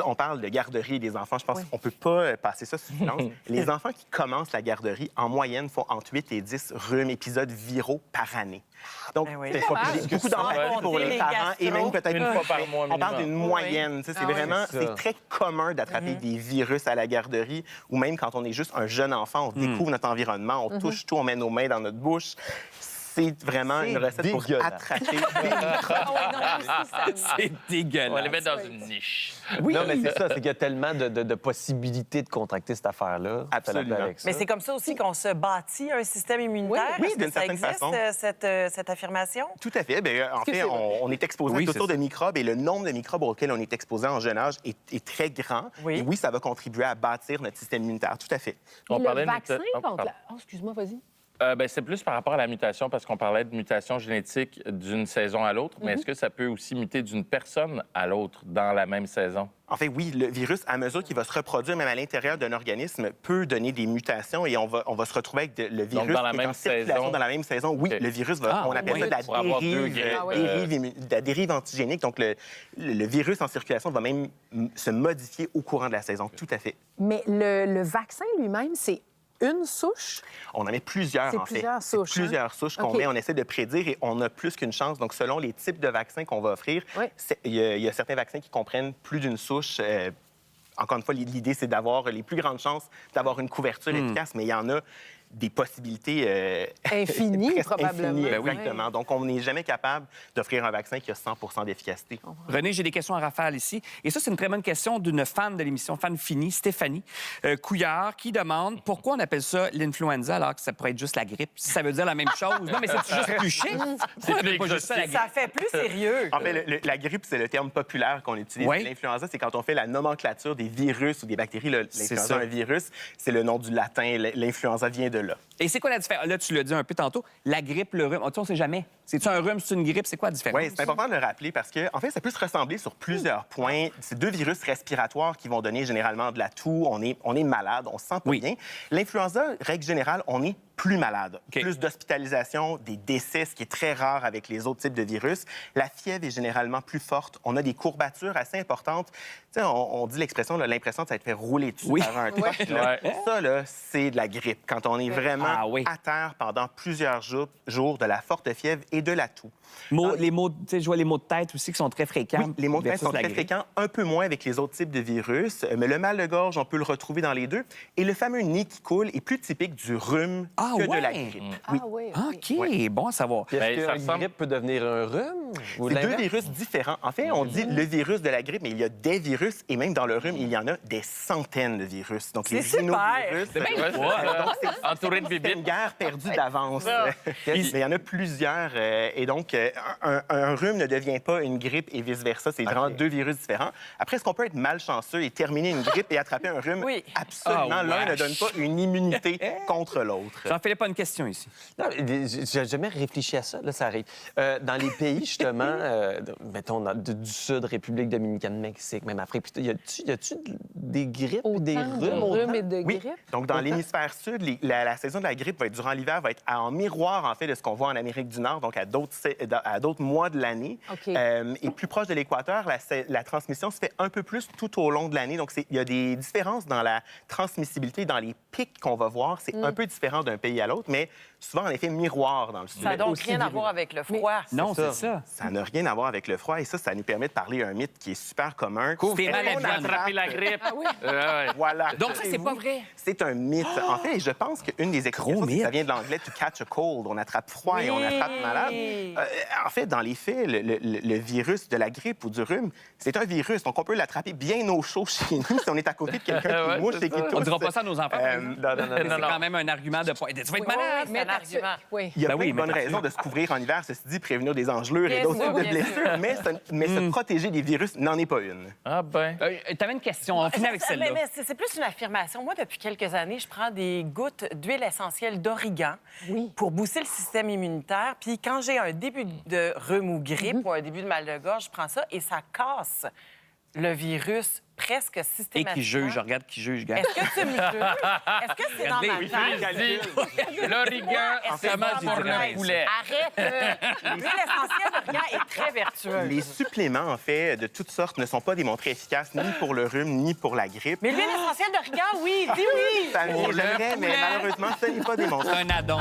On parle de garderie des enfants. Je pense qu'on ne peut pas passer ça sous silence. Les enfants qui commencent la garderie, en moyenne, font entre 8 et 10 rhumes épisodes viraux par année. Donc, Ben oui. c'est beaucoup d'enfants pour les les parents et même peut-être Une fois par mois on parle d'une minimum. moyenne. Tu sais, c'est vraiment, c'est ça. c'est très commun d'attraper des virus à la garderie ou même quand on est juste un jeune enfant, on découvre notre environnement, on touche tout, on met nos mains dans notre bouche. c'est vraiment une recette pour dégueulasse. attraper des microbes. Ah oui, non, moi aussi, ça me- C'est dégueulasse. On va les mettre dans une niche. Oui. Non, mais c'est ça, c'est qu'il y a tellement de possibilités de contracter cette affaire-là. Absolument. Avec ça. Mais c'est comme ça aussi qu'on se bâtit un système immunitaire. Oui, Est-ce que d'une ça certaine existe, façon. cette affirmation? Tout à fait. Bien, en fait, on est exposé Oui, à toutes c'est sortes ça. de microbes et le nombre de microbes auxquels on est exposé en jeune âge est très grand. Oui. Et oui, ça va contribuer à bâtir notre système immunitaire. Tout à fait. On Le parlait de vaccin muta- Oh, contre pardon. la... Oh, excuse-moi, vas-y. Ben, c'est plus par rapport à la mutation, parce qu'on parlait de mutation génétique d'une saison à l'autre, mais est-ce que ça peut aussi muter d'une personne à l'autre dans la même saison? En fait, oui, le virus, à mesure qu'il va se reproduire même à l'intérieur d'un organisme, peut donner des mutations et on va se retrouver avec le virus dans la qui est même en circulation saison. dans la même saison. Oui, OK. le virus va, Ah, on appelle oui. ça de la Pour avoir deux dérive, grippes, de la dérive antigénique. Donc, le virus en circulation va même se modifier au courant de la saison. Tout à fait. Mais le vaccin lui-même, c'est une souche? On en met plusieurs, C'est en fait. plusieurs C'est souches, hein? plusieurs souches qu'on OK. met. On essaie de prédire et on a plus qu'une chance. Donc, selon les types de vaccins qu'on va offrir, Oui. il y a certains vaccins qui comprennent plus d'une souche. Encore une fois, l'idée, c'est d'avoir les plus grandes chances d'avoir une couverture efficace, mais il y en a des possibilités Infinies, presque probablement. infinies, Ben oui. exactement. Donc, on n'est jamais capable d'offrir un vaccin qui a 100 d'efficacité. René, j'ai des questions à rafale ici. Et ça, c'est une très bonne question d'une fan de l'émission, fan finie, Stéphanie Couillard, qui demande pourquoi on appelle ça l'influenza alors que ça pourrait être juste la grippe. Si ça veut dire la même chose. Non, mais c'est juste plus chic. Pourquoi on appelle pas juste ça la grippe? Ça fait plus sérieux. En fait, la grippe, c'est le terme populaire qu'on utilise. Oui. L'influenza, c'est quand on fait la nomenclature des virus ou des bactéries. C'est L'influenza, ça. un virus, c'est le nom du latin. L'influenza vient de là. Et c'est quoi la différence? Là, tu l'as dit un peu tantôt. La grippe, le rhume. Oh, tu sais, on sait jamais. C'est-tu un rhume, c'est une grippe? C'est quoi la différence? Oui, c'est important de le rappeler parce que, en fait, ça peut se ressembler sur plusieurs points. C'est deux virus respiratoires qui vont donner généralement de la toux. On est malade, on se sent pas Oui. bien. L'influenza, règle générale, on est plus malade. OK. Plus d'hospitalisation, des décès, ce qui est très rare avec les autres types de virus. La fièvre est généralement plus forte. On a des courbatures assez importantes. Tu sais, on dit l'expression, là, l'impression de s'être fait rouler dessus Oui. par un truck. là. Ça, là, c'est de la grippe. Quand on est vraiment Ah oui. à terre pendant plusieurs jours, de la forte fièvre et de la toux. Les mots, tu sais, je vois les mots de tête aussi qui sont très fréquents. Oui, les maux de tête versus sont la très grippe. fréquents, un peu moins avec les autres types de virus, mais le mal de gorge, on peut le retrouver dans les deux. Et le fameux nez qui coule est plus typique du rhume Ah que de la ouais? grippe. Ah oui, OK, bon à savoir. Puis est-ce Ben, ça qu'une ressemble- grippe peut devenir un rhume? Ou C'est deux l'inverse? virus différents. En fait, on dit le virus de la grippe, mais il y a des virus, et même dans le rhume, il y en a des centaines de virus. Donc, les C'est super! rhinovirus... Entouré de C'est bibites. une guerre perdue d'avance. Mais il y en a plusieurs. Et donc, un rhume ne devient pas une grippe et vice-versa. C'est vraiment deux virus différents. Après, est-ce qu'on peut être malchanceux et terminer une grippe et attraper un rhume? Oui. Absolument. Ah, L'un ne wesh. donne pas une immunité contre l'autre. Jean-Philippe a une question ici. Non, j'ai jamais réfléchi à ça. Là, ça arrive. Dans les pays, justement, mettons, du Sud, République dominicaine, Mexique, même Afrique, y a-tu des grippes ou des Autant de rhumes? rhume autant? et de Oui. grippe? Donc, dans l'hémisphère sud, la saison de la grippe va être durant l'hiver, va être en miroir, en fait, de ce qu'on voit en Amérique du Nord, donc à d'autres mois de l'année. OK. Et plus proche de l'équateur, la transmission se fait un peu plus tout au long de l'année. Donc, il y a des différences dans la transmissibilité, dans les pics qu'on va voir. C'est un peu différent d'un pays à l'autre, mais souvent, en effet, miroir dans le sud. Ça n'a donc Aussi rien à virulent. voir avec le froid. Non, c'est ça. Ça n'a rien à voir avec le froid. Et ça nous permet de parler un mythe qui est super commun. T'es malade, On attrape- Attraper la grippe. Voilà. Donc, ça, c'est pas vrai. C'est un mythe. En fait, je pense qu'une des expressions, Gros c'est que ça mythe. vient de l'anglais « to catch a cold ». On attrape froid et on Oui. attrape malade. En fait, dans les faits, le virus de la grippe ou du rhume, c'est un virus. Donc, on peut l'attraper bien au chaud chez nous si on est à côté de quelqu'un Ouais, qui mouche c'est et qui ça. tousse. On ne dira pas ça à nos enfants. par exemple. Non, Mais non, c'est non. quand même un argument de point. Tu vas être Oui, malade. c'est Mais un argument. Oui. Il y a Ben plein oui, de bonnes mais raisons de se couvrir en hiver, ceci dit, prévenir des engelures et Bien d'autres sûr, types de bien blessures. Mais se protéger des virus n'en est pas une. Ah ben. T'avais une question. On finit avec celle-là. Mais c'est plus une affirmation. Moi, depuis quelques années, je prends des gouttes d'huile essentielle d'origan Oui. pour booster le système immunitaire. Puis quand j'ai un début de rhume ou grippe ou un début de mal de gorge, je prends ça et ça casse le virus presque Et systématiquement. qui juge, je regarde qui juge, gars. Est-ce que tu me jures? Est-ce que c'est dans ma Regardez, tête? L'origan, Est-ce c'est que mal c'est pour dans ma le tête? poulet. Arrête! L'huile essentielle d'origan est très vertueuse. Les suppléments, en fait, de toutes sortes, ne sont pas démontrés efficaces ni pour le rhume ni pour la grippe. Mais l'huile essentielle d'origan, oui, dis oui! Ça Pour le j'aimerais, mais poulet. malheureusement, ça n'est pas démontré. C'est un addon.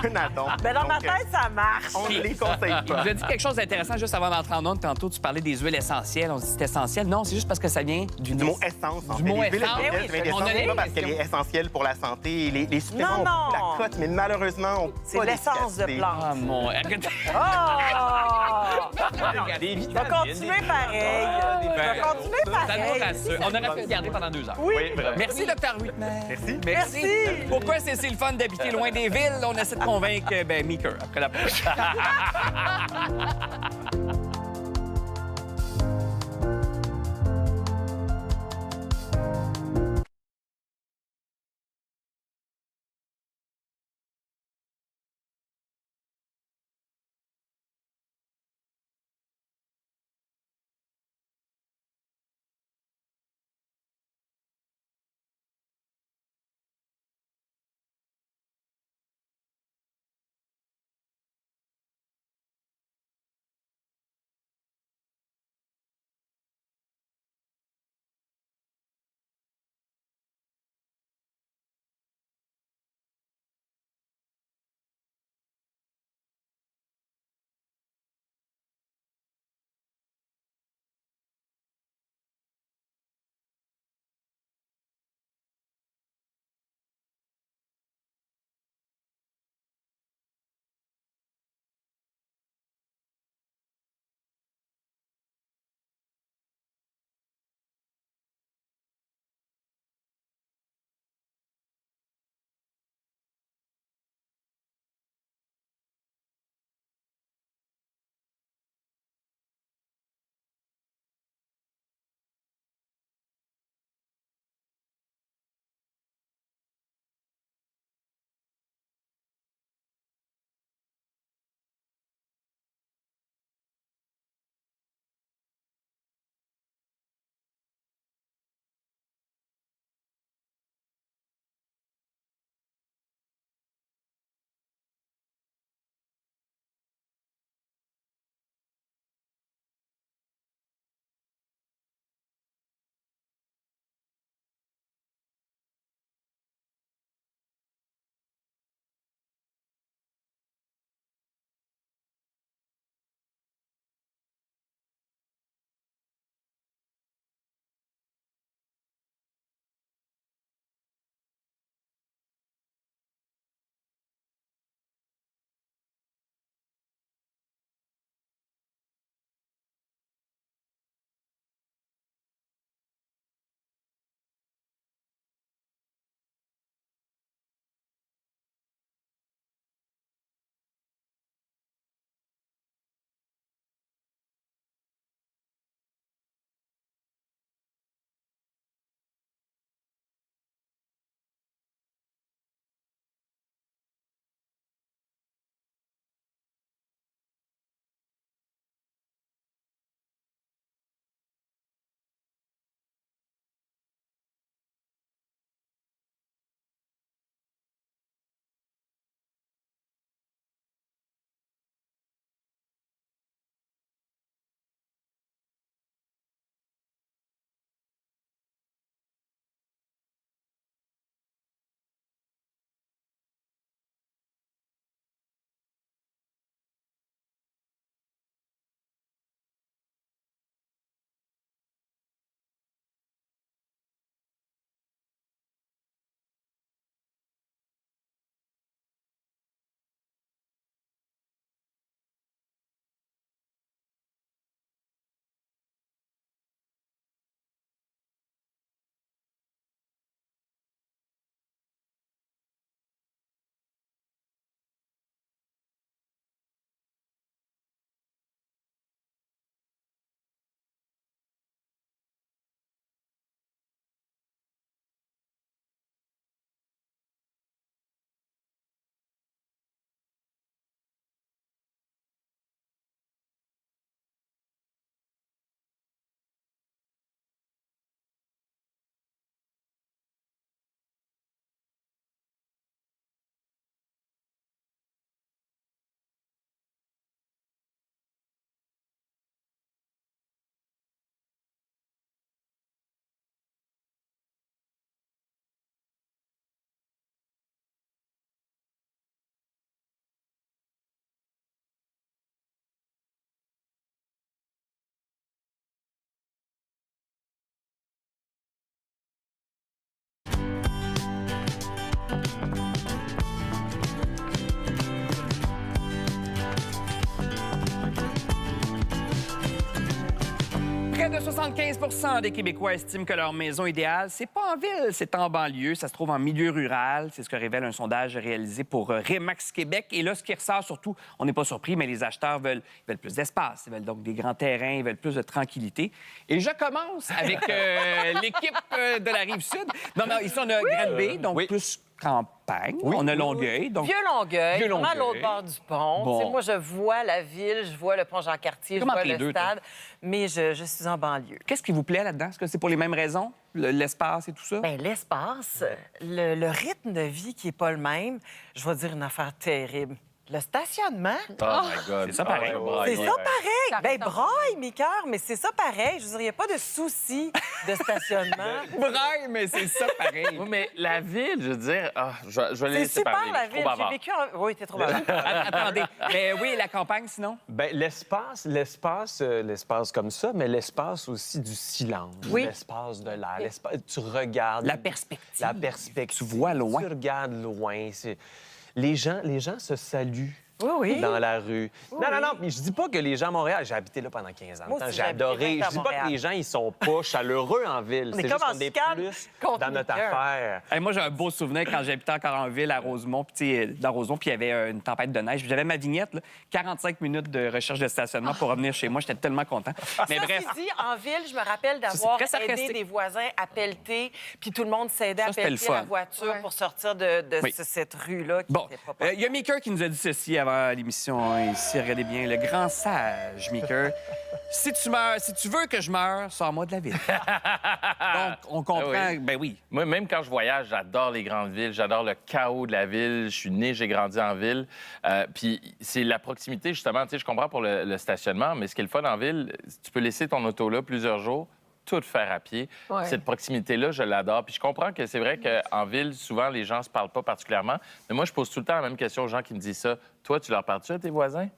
C'est un addon. Mais dans ma Donc, tête, ça marche. on ne les conseille Il pas. vous a dit quelque chose d'intéressant juste avant d'entrer en onde. Tantôt, tu parlais des huiles essentielles. On se dit c'est essentiel. Non, c'est juste parce que ça vient Du mot essence, en Du fait. mot Les huiles essence. essentielles, Eh oui, c'est je on a essentiel, les- pas parce qu'elle est essentielle pour la santé. Les suppléments Non, ont non. la cote, mais malheureusement, ont C'est pas l'essence de d'efficacité. plante. Ah, mon... Oh! Des Je vais continuer pareil. Je vais continuer Ça nous pareil. rassure. On aurait pu le garder pendant 2 heures. Oui. Merci, Dr. Whitman. Merci. Merci. Pourquoi c'est le fun d'habiter loin des villes? On essaie de convaincre Meeker après la prochaine. Près de 75 des Québécois estiment que leur maison idéale, c'est pas en ville, c'est en banlieue. Ça se trouve en milieu rural. C'est ce que révèle un sondage réalisé pour Remax Québec. Et là, ce qui ressort surtout, on n'est pas surpris, mais les acheteurs veulent plus d'espace. Ils veulent donc des grands terrains, ils veulent plus de tranquillité. Et je commence avec l'équipe de la Rive-Sud. Non, ici, on a Granby, donc plus campagne. On a Longueuil. Donc... Vieux Longueuil, Vieux vraiment à Longueuil. l'autre bord du pont. Bon. Tu sais, moi, je vois la ville, je vois le pont Jean-Cartier, je Comme vois entre les le deux, stade, mais je suis en banlieue. Qu'est-ce qui vous plaît là-dedans? Est-ce que c'est pour les mêmes raisons? L'espace et tout ça? Bien, l'espace, le rythme de vie qui n'est pas le même, je vais dire une affaire terrible. Le stationnement, Oh my God. C'est ça pareil. c'est ça pareil. Ça Ben reste en braille, mes cœurs, mais c'est ça pareil. Je veux dire, il n'y a pas de souci de stationnement. Vrai, mais c'est ça pareil. Oui, mais la ville, je veux dire, je vais C'est laisser super, parler. la Je suis ville. trop J'ai bavard. vécu en... Oui, t'es trop bavard. Attendez. Mais oui, la campagne, sinon? Bien, l'espace comme ça, mais l'espace aussi du silence. Oui. L'espace de l'air. Tu regardes. La perspective. La perspective. Tu vois loin. Tu regardes loin. Les gens se saluent. Oui, oui. Dans la rue. Oui, Non, mais je dis pas que les gens à Montréal, j'ai habité là pendant 15 ans. Moi aussi, J'ai j'ai habité adoré. 20 ans Je dis à pas que Montréal. les gens, ils sont pas chaleureux en ville. On est C'est comme juste en qu'on est chicane plus contre dans notre les cœurs. affaire. Hey, moi, j'ai un beau souvenir quand j'habitais encore en ville, à Rosemont, puis tu sais, dans Rosemont, puis il y avait une tempête de neige. Puis j'avais ma vignette, là, 45 minutes de recherche de stationnement pour revenir chez moi. J'étais tellement content. Mais Ça, bref, dit, en ville, je me rappelle c'est d'avoir très aidé sarcastique. des voisins à pelleter, puis tout le monde s'aidait Ça, à c'était le pelleter la fun. voiture Ouais. pour sortir de Oui. cette rue-là qui bon, n'était pas il y a Meeker qui nous a dit ceci avant l'émission ici. Regardez bien, le grand sage, Meeker. Si tu veux que je meure, sors-moi de la ville. Donc, on comprend. Ah oui. Ben oui. Moi, même quand je voyage, j'adore les grandes villes, j'adore le chaos de la ville. Je suis né, j'ai grandi en ville. Puis c'est la proximité, justement. Tu sais, je comprends pour le stationnement, mais ce qui est le fun en ville, tu peux laisser ton auto là plusieurs jours, tout faire à pied. Ouais. Cette proximité-là, je l'adore. Puis je comprends que c'est vrai qu'en ville, souvent, les gens se parlent pas particulièrement. Mais moi, je pose tout le temps la même question aux gens qui me disent ça. Toi, tu leur parles-tu à tes voisins?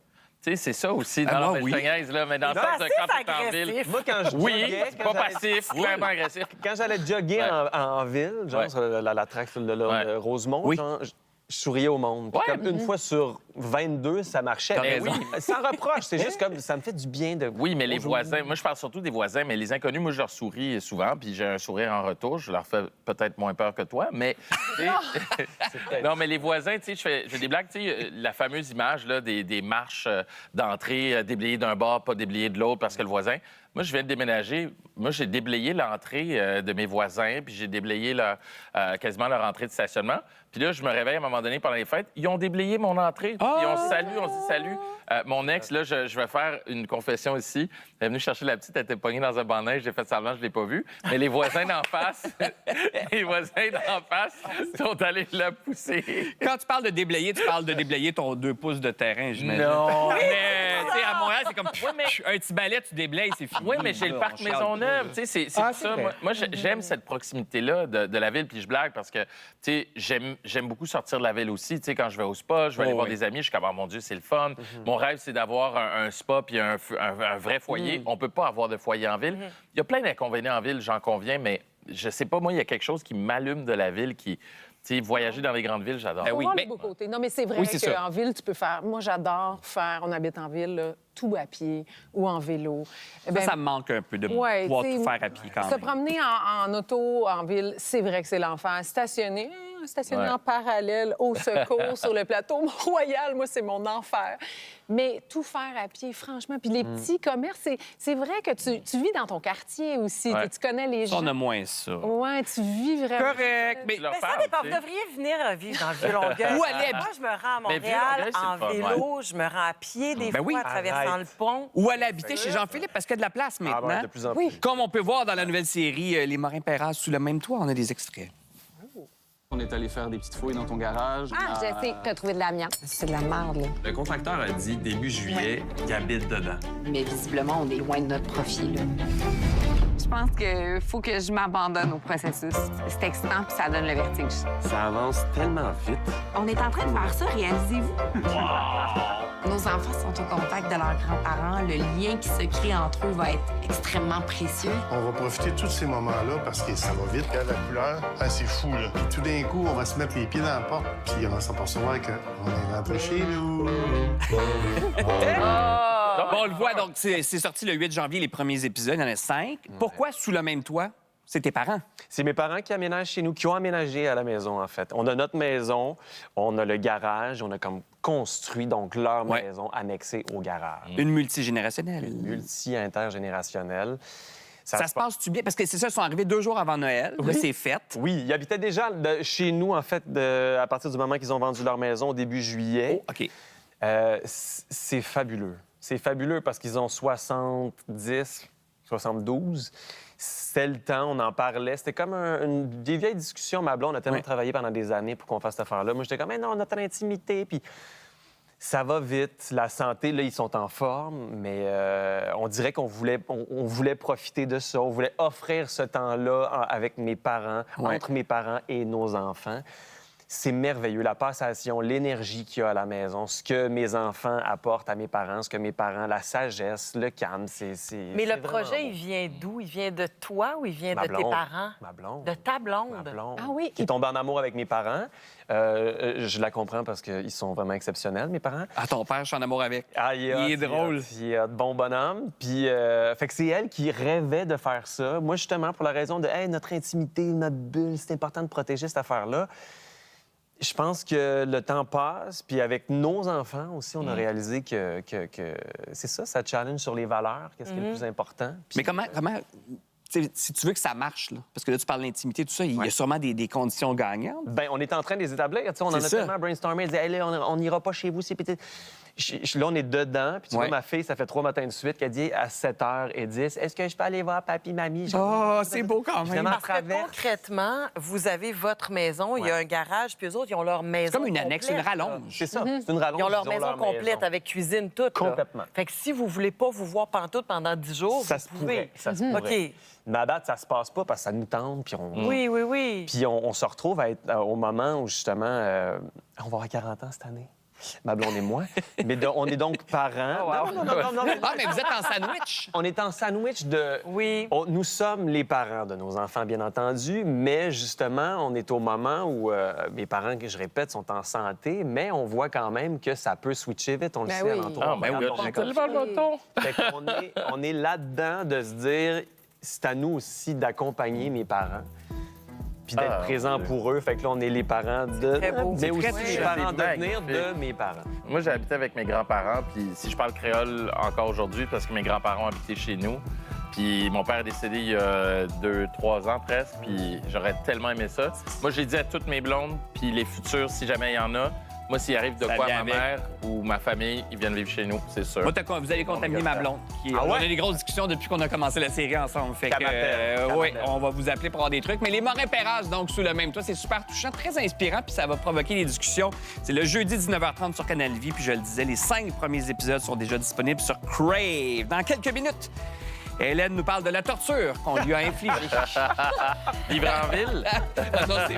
Tu sais, c'est ça aussi. Ah, Non, moi, mais oui. je te niaise, là, mais dans le Non, sens de assez quand tu es en ville. agressif. Moi, quand je Oui, joguais, c'est pas passif, clairement agressif. Quand j'allais jogger Ouais. en ville, genre Ouais. sur la traque de Ouais. Rosemont, Oui. genre, je souriais au monde. Puis Ouais. comme une fois sur 22, ça marchait. T'as Mais raison. oui, sans reproche. C'est juste comme ça me fait du bien de. Oui, mais les Bonjour. voisins, moi, je parle surtout des voisins, mais les inconnus, moi, je leur souris souvent, puis j'ai un sourire en retour. Je leur fais peut-être moins peur que toi, mais. tu sais, non, mais les voisins, tu sais, je fais des blagues, tu sais, la fameuse image là, des marches d'entrée déblayées d'un bord, pas déblayées de l'autre parce que le voisin. Moi, je viens de déménager. Moi, j'ai déblayé l'entrée de mes voisins, puis j'ai déblayé quasiment leur entrée de stationnement. Puis là, je me réveille à un moment donné pendant les fêtes. Ils ont déblayé mon entrée. Puis on se salue, on se dit salut. Mon ex, là, je vais faire une confession ici. Elle est venue chercher la petite, elle était pognée dans un banc de neige. J'ai fait semblant, je ne l'ai pas vue. Mais les voisins d'en face, sont allés la pousser. Quand tu parles de déblayer, tu parles de déblayer ton 2 pouces de terrain, j'imagine. Non. Mais, tu sais, à Montréal, c'est comme un petit balai, tu déblayes, c'est fini. Oui, mais j'ai le Là, parc on chiale Maisonneuve. pas, Tu sais, c'est Ah, tout c'est ça. vrai. Moi, j'aime cette proximité-là de la ville, puis je blague parce que, tu sais, j'aime beaucoup sortir de la ville aussi. Tu sais, quand je vais au spa, je vais aller Oh, voir oui. des amis, je suis comme, oh, mon Dieu, c'est le fun. Mon rêve, c'est d'avoir un spa puis un vrai foyer. On peut pas avoir de foyer en ville. Il y a plein d'inconvénients en ville, j'en conviens, mais je sais pas, moi, il y a quelque chose qui m'allume de la ville qui... Tu sais, voyager dans les grandes villes, j'adore. Ben Faut oui, voir mais- les beaux côtés. Non, mais c'est vrai Oui, c'est ça. qu'en ville, tu peux faire. Moi, j'adore faire. On habite en ville, là, tout à pied ou en vélo. Eh ben, Ça me manque un peu de ouais, pouvoir tu sais, tout faire à pied quand Se même. promener en auto, en ville, c'est vrai que c'est l'enfer. Stationner Ouais. en parallèle au secours sur le plateau Mont-Royal, moi, c'est mon enfer. Mais tout faire à pied, franchement. Puis les petits commerces, c'est vrai que tu vis dans ton quartier aussi. Ouais. Tu connais les Ça, gens. on a moins ça. Ouais, tu vis vraiment. Correct, mais Tu leur Mais ça parles, dépend. tu Vous sais. devriez venir vivre dans le Vieux-Longueuil. Où aller Moi, je me rends à Mais Montréal Vieux-Longueuil, c'est en le fun, vélo, je me rends à pied des Ben oui. fois en traversant Arrête. le pont. ou aller habiter chez Jean-Philippe parce qu'il y a de la place Ah, maintenant. ouais, de plus en plus. Oui. Comme on peut voir dans la nouvelle série Les Marins-Péraz sous le même toit, on a des extraits. On est allé faire des petites fouilles dans ton garage. Ah, je sais, t'as trouvé de l'amiante. C'est de la merde, là. Le contracteur a dit début juillet qu'il habite dedans. Mais visiblement, on est loin de notre profil, là. Je pense qu'il faut que je m'abandonne au processus. C'est excitant, puis ça donne le vertige. Ça avance tellement vite. On est en train de faire ça, réalisez-vous. Nos enfants sont au contact de leurs grands-parents. Le lien qui se crée entre eux va être extrêmement précieux. On va profiter de tous ces moments-là parce que ça va vite. Regarde la couleur, c'est fou, là. Puis tout d'un coup, on va se mettre les pieds dans la porte, puis on va s'apercevoir qu'on est rentré chez nous. Bon, on le voit, donc c'est sorti le 8 janvier, les premiers épisodes, il y en a 5. Pourquoi Sous le même toit? C'est tes parents. C'est mes parents qui aménagent chez nous, qui ont aménagé à la maison, en fait. On a notre maison, on a le garage, on a comme construit donc leur maison annexée au garage. Une multigénérationnelle. Multi-intergénérationnelle. Ça se passe-tu bien? Parce que c'est ça, ils sont arrivés 2 jours avant Noël. Là, c'est fait. Oui, ils habitaient déjà chez nous, en fait, à partir du moment qu'ils ont vendu leur maison au début juillet. Oh, OK. C'est fabuleux. C'est fabuleux parce qu'ils ont 70, 72. C'était le temps, on en parlait. C'était comme des vieilles discussions. Ma blonde a tellement travaillé pendant des années pour qu'on fasse cette affaire-là. Moi, j'étais comme, mais non, notre intimité. Puis ça va vite. La santé, là, ils sont en forme, mais on dirait qu'on voulait, on voulait profiter de ça. On voulait offrir ce temps-là avec mes parents, entre mes parents et nos enfants. C'est merveilleux, la passation, l'énergie qu'il y a à la maison, ce que mes enfants apportent à mes parents, ce que mes parents, la sagesse, le calme, c'est Mais le projet, il vient d'où? Il vient de toi ou il vient de tes parents? Ma blonde. De ta blonde? Ma blonde. Ah oui? Qui tombe en amour avec mes parents. Je la comprends parce qu'ils sont vraiment exceptionnels, mes parents. Ah, ton père, je suis en amour avec. Ah, il est drôle. Il est de bon bonhomme. Puis, fait que c'est elle qui rêvait de faire ça. Moi, justement, pour la raison de, hey, notre intimité, notre bulle, c'est important de protéger cette affaire-là. Je pense que le temps passe, puis avec nos enfants aussi, on a réalisé que c'est ça challenge sur les valeurs, qu'est-ce qui est le plus important. Puis, Mais comment si tu veux que ça marche, là, parce que là, tu parles d'intimité, tout ça, il y a sûrement des conditions gagnantes. Bien, on est en train de les établir. Tu sais, on en a tellement brainstormé. Elle disait, hey, là, on n'ira pas chez vous, c'est petit. Là, on est dedans. Puis tu vois, ma fille, ça fait 3 matins de suite qu'elle dit à 7h10, est-ce que je peux aller voir papi, mamie? Oh, c'est beau quand même. Parce que concrètement, vous avez votre maison, il y a un garage, puis eux autres, ils ont leur maison. C'est comme une annexe, une complète, rallonge. C'est ça, c'est une rallonge. Ils ont leur maison complète avec cuisine, tout. Complètement. Fait que si vous voulez pas vous voir pantoute pendant 10 jours, ça vous se pouvez. pourrait. Ça se pourrait. OK. Mais à date, ça se passe pas parce que ça nous tente. Puis Oui. Puis on se retrouve à être au moment où, justement, on va avoir 40 ans cette année. Ma blonde et moi. Mais on est donc parents. Non, Ah, mais vous êtes en sandwich. On est en sandwich de... Oui. Nous sommes les parents de nos enfants, bien entendu, mais justement, on est au moment où mes parents, que je répète, sont en santé, mais on voit quand même que ça peut switcher vite, on le sait, alentour. Ah, ben oui, j'ai tellement le bouton. Fait qu'on on est là-dedans de se dire, c'est à nous aussi d'accompagner mes parents puis d'être présent pour eux. Fait que là, on est les parents de... très beau. Mais aussi très les beau. parents C'est d'avenir magnifique. de mes parents. Moi, j'ai habité avec mes grands-parents, puis si je parle créole encore aujourd'hui, parce que mes grands-parents habitaient chez nous. Puis mon père est décédé il y a 2-3 ans presque, puis j'aurais tellement aimé ça. Moi, j'ai dit à toutes mes blondes, puis les futures, si jamais il y en a, moi, s'il arrive de Ça quoi à vient ma avec. mère ou ma famille, ils viennent vivre chez nous, c'est sûr. Moi, vous allez contaminer ma blonde. On a des grosses discussions depuis qu'on a commencé la série ensemble. Fait que, oui, on va vous appeler pour avoir des trucs. Mais les Morin Perras, donc, sous le même toit, c'est super touchant, très inspirant, puis ça va provoquer des discussions. C'est le jeudi 19h30 sur Canal Vie, puis je le disais, les 5 premiers épisodes sont déjà disponibles sur Crave. Dans quelques minutes, Hélène nous parle de la torture qu'on lui a infligée. Vivre en ville? Non, c'est...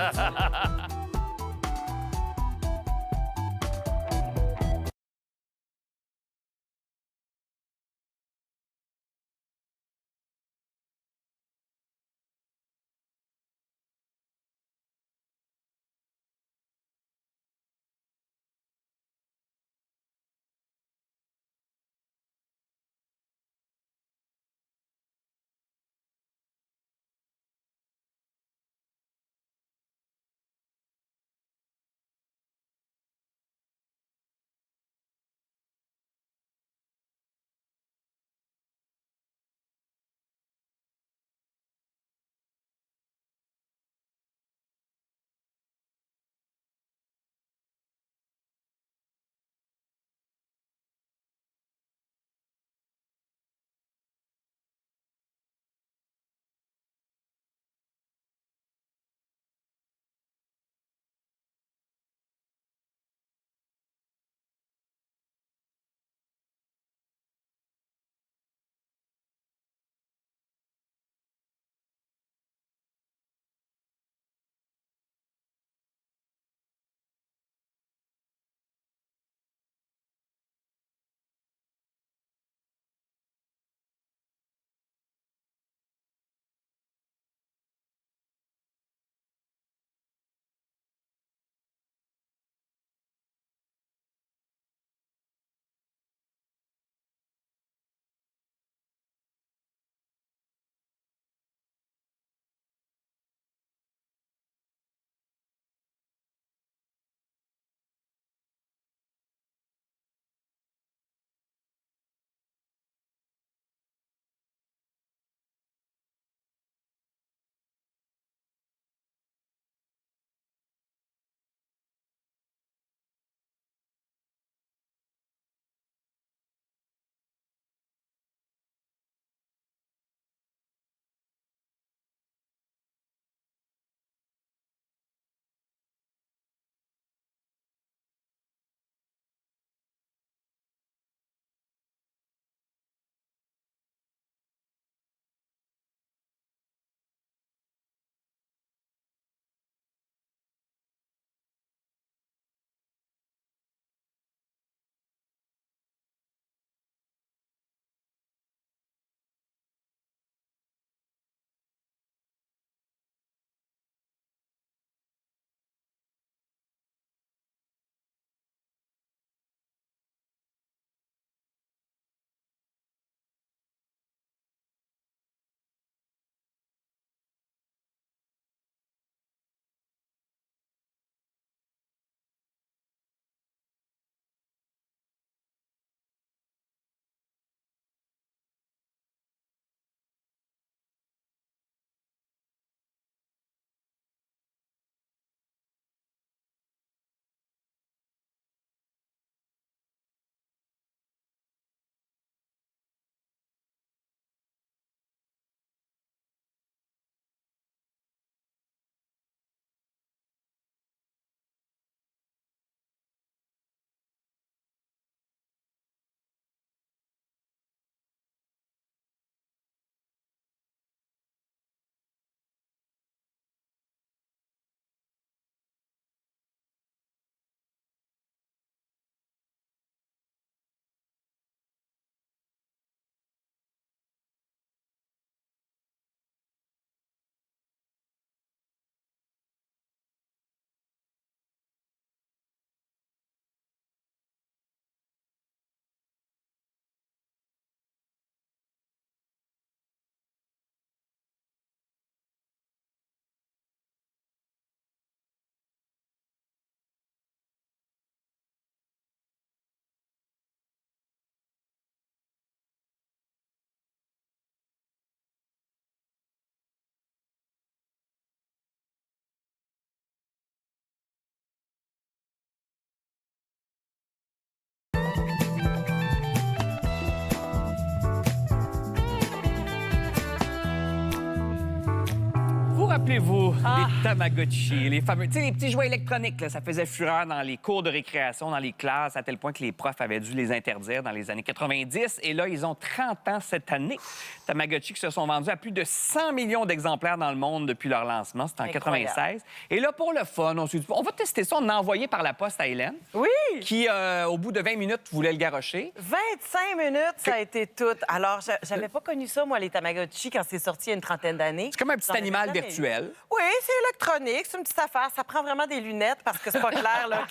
rappelez-vous des Tamagotchi, les fameux, tu sais, les petits jouets électroniques, là, ça faisait fureur dans les cours de récréation, dans les classes, à tel point que les profs avaient dû les interdire dans les années 90. Et là, ils ont 30 ans cette année. Tamagotchi qui se sont vendus à plus de 100 millions d'exemplaires dans le monde depuis leur lancement. C'était en 96. Et là, pour le fun, on s'est dit, on va tester ça. On a envoyé par la poste à Hélène. Oui! Qui, au bout de 20 minutes, voulait le garrocher. 25 minutes, ça a été tout. Alors, j'avais pas connu ça, moi, les Tamagotchi, quand c'est sorti il y a une trentaine d'années. C'est comme un petit animal virtuel. Oui, c'est électronique, c'est une petite affaire. Ça prend vraiment des lunettes parce que c'est pas clair, là,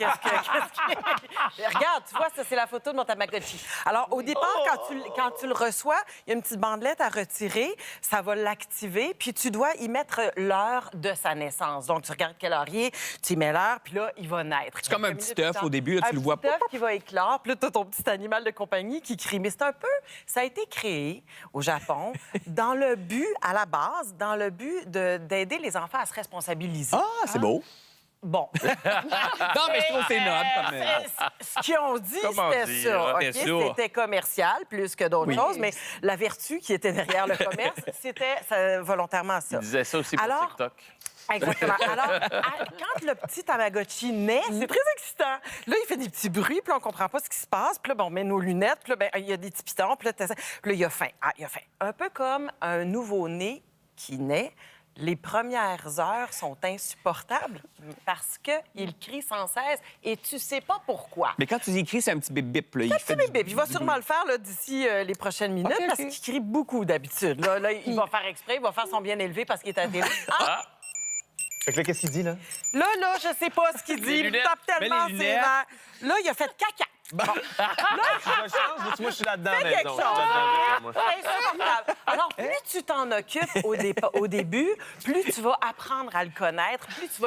Regarde, tu vois, ça, c'est la photo de mon Tamagotchi. Alors, au départ, quand tu le reçois, il y a une petite bandelette à retirer. Ça va l'activer, puis tu dois y mettre l'heure de sa naissance. Donc, tu regardes quelle heure il est, tu y mets l'heure, puis là, il va naître. C'est comme un petit œuf au début, là, tu le vois pas. Un petit œuf qui va éclore, puis là, tu as ton petit animal de compagnie qui crie. Mais c'est un peu... Ça a été créé au Japon dans le but, à la base, dans le but d'aider les enfants à se responsabiliser. Ah, c'est beau. Bon. Non, mais je trouve que c'est noble. Comme... Ce qu'ils ont dit, Comment c'était dire? ça. C'était OK? ça. C'était commercial plus que d'autres choses, mais la vertu qui était derrière le commerce, c'était volontairement ça. Ils disaient ça aussi pour Alors, TikTok. Exactement. Alors, quand le petit Tamagotchi naît, c'est très excitant. Là, il fait des petits bruits, puis là, on comprend pas ce qui se passe. Puis là, ben, on met nos lunettes, puis là, ben, il y a des petits pitons, puis là, il a faim. Ah, il a faim. Un peu comme un nouveau-né qui naît. Les premières heures sont insupportables parce qu'il crie sans cesse et tu sais pas pourquoi. Mais quand tu dis crie, c'est un petit bip-bip. Là. Il fait bip bip. Il va sûrement le faire là, d'ici les prochaines minutes parce qu'il crie beaucoup d'habitude. Là, il va faire exprès, il va faire son bien élevé parce qu'il est à télé. Ah! Fait que là, qu'est-ce qu'il dit, là? Là, je sais pas ce qu'il dit. Il tape tellement ses nerfs. Là, il a fait caca. Bon. Là, Moi, je suis là-dedans, fais quelque maison. chose. C'est insupportable. Alors, plus tu t'en occupes au début, plus tu vas apprendre à le connaître, plus tu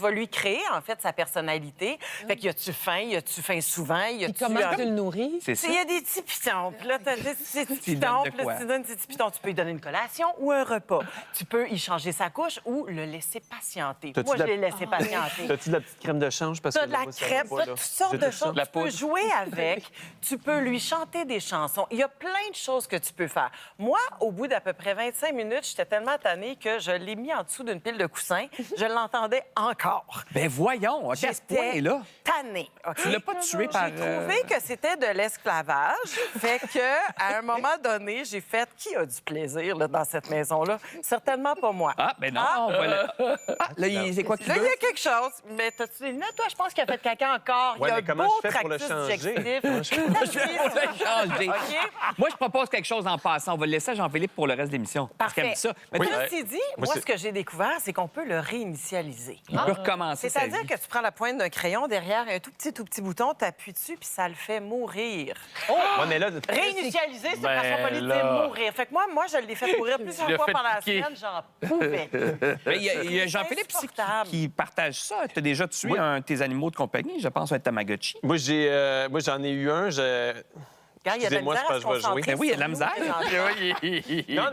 vas lui créer, en fait, sa personnalité. Fait qu'il y a-tu faim? Y a-tu faim souvent? Comment tu le nourris? C'est ça. Il y a des petits pitons. Puis là, tu as des petits Tu lui pitons. donnes de Puis là, quoi? tu donnes des petits pitons. Tu peux lui donner une collation ou un repas. Tu peux y changer sa couche ou le laisser patienter. T'as-tu Moi, de je la- l'ai laissé patienter. T'as-tu de la petite crème de change? Parce Tu que as de la moi, ça crème, va tu as pas, là. toutes sortes J'ai de tout ça. choses. Tu peux jouer avec, tu peux lui chanter des chansons. Il y a plein de choses que tu peux faire. Moi, au bout d'à peu près 25 minutes, j'étais tellement tannée que je l'ai mis en dessous d'une pile de coussins. Je l'entendais encore. Ben voyons, OK, à ce point-là. Tannée. OK? Tu l'as pas tué par... J'ai trouvé que c'était de l'esclavage. Fait que, à un moment donné, j'ai fait qui a du plaisir là, dans cette maison-là? Certainement pas moi. Ah, ben non, on va le... Ah, là, c'est quoi qu'il Là, il veut? y a quelque chose. Mais t'as-tu des lunettes? Toi, je pense qu'il a fait caca encore. Ouais, il y a mais un comment beau je fais pour le tractus changer? digestif. Changer. OK? Moi, je propose quelque chose en passant. On va le laisser à Jean-Philippe pour le reste de l'émission. Parce qu'elle Parfait. dit ça. Mais tu Ceci dit, moi, ce que j'ai découvert, c'est qu'on peut le réinitialiser. peux recommencer sa C'est-à-dire vie. que tu prends la pointe d'un crayon, derrière un tout petit bouton, tu appuies dessus, puis ça le fait mourir. Ouais, mais là, Réinitialiser, c'est une Ben façon polie de là. dire mourir. Fait que moi, je l'ai fait mourir plusieurs l'as fois fait pendant la piquer. semaine, j'en pouvais. Mais il y a Jean-Philippe ici insupportable. qui partage ça. Tu as déjà tué un de tes animaux de compagnie, je pense, un Tamagotchi. moi, j'en ai eu un. Regarde, il y a de la Excusez-moi, misère c'est à pas- se je vais jouer. concentrer Ben oui, il y a de la sur misère. nous. Non,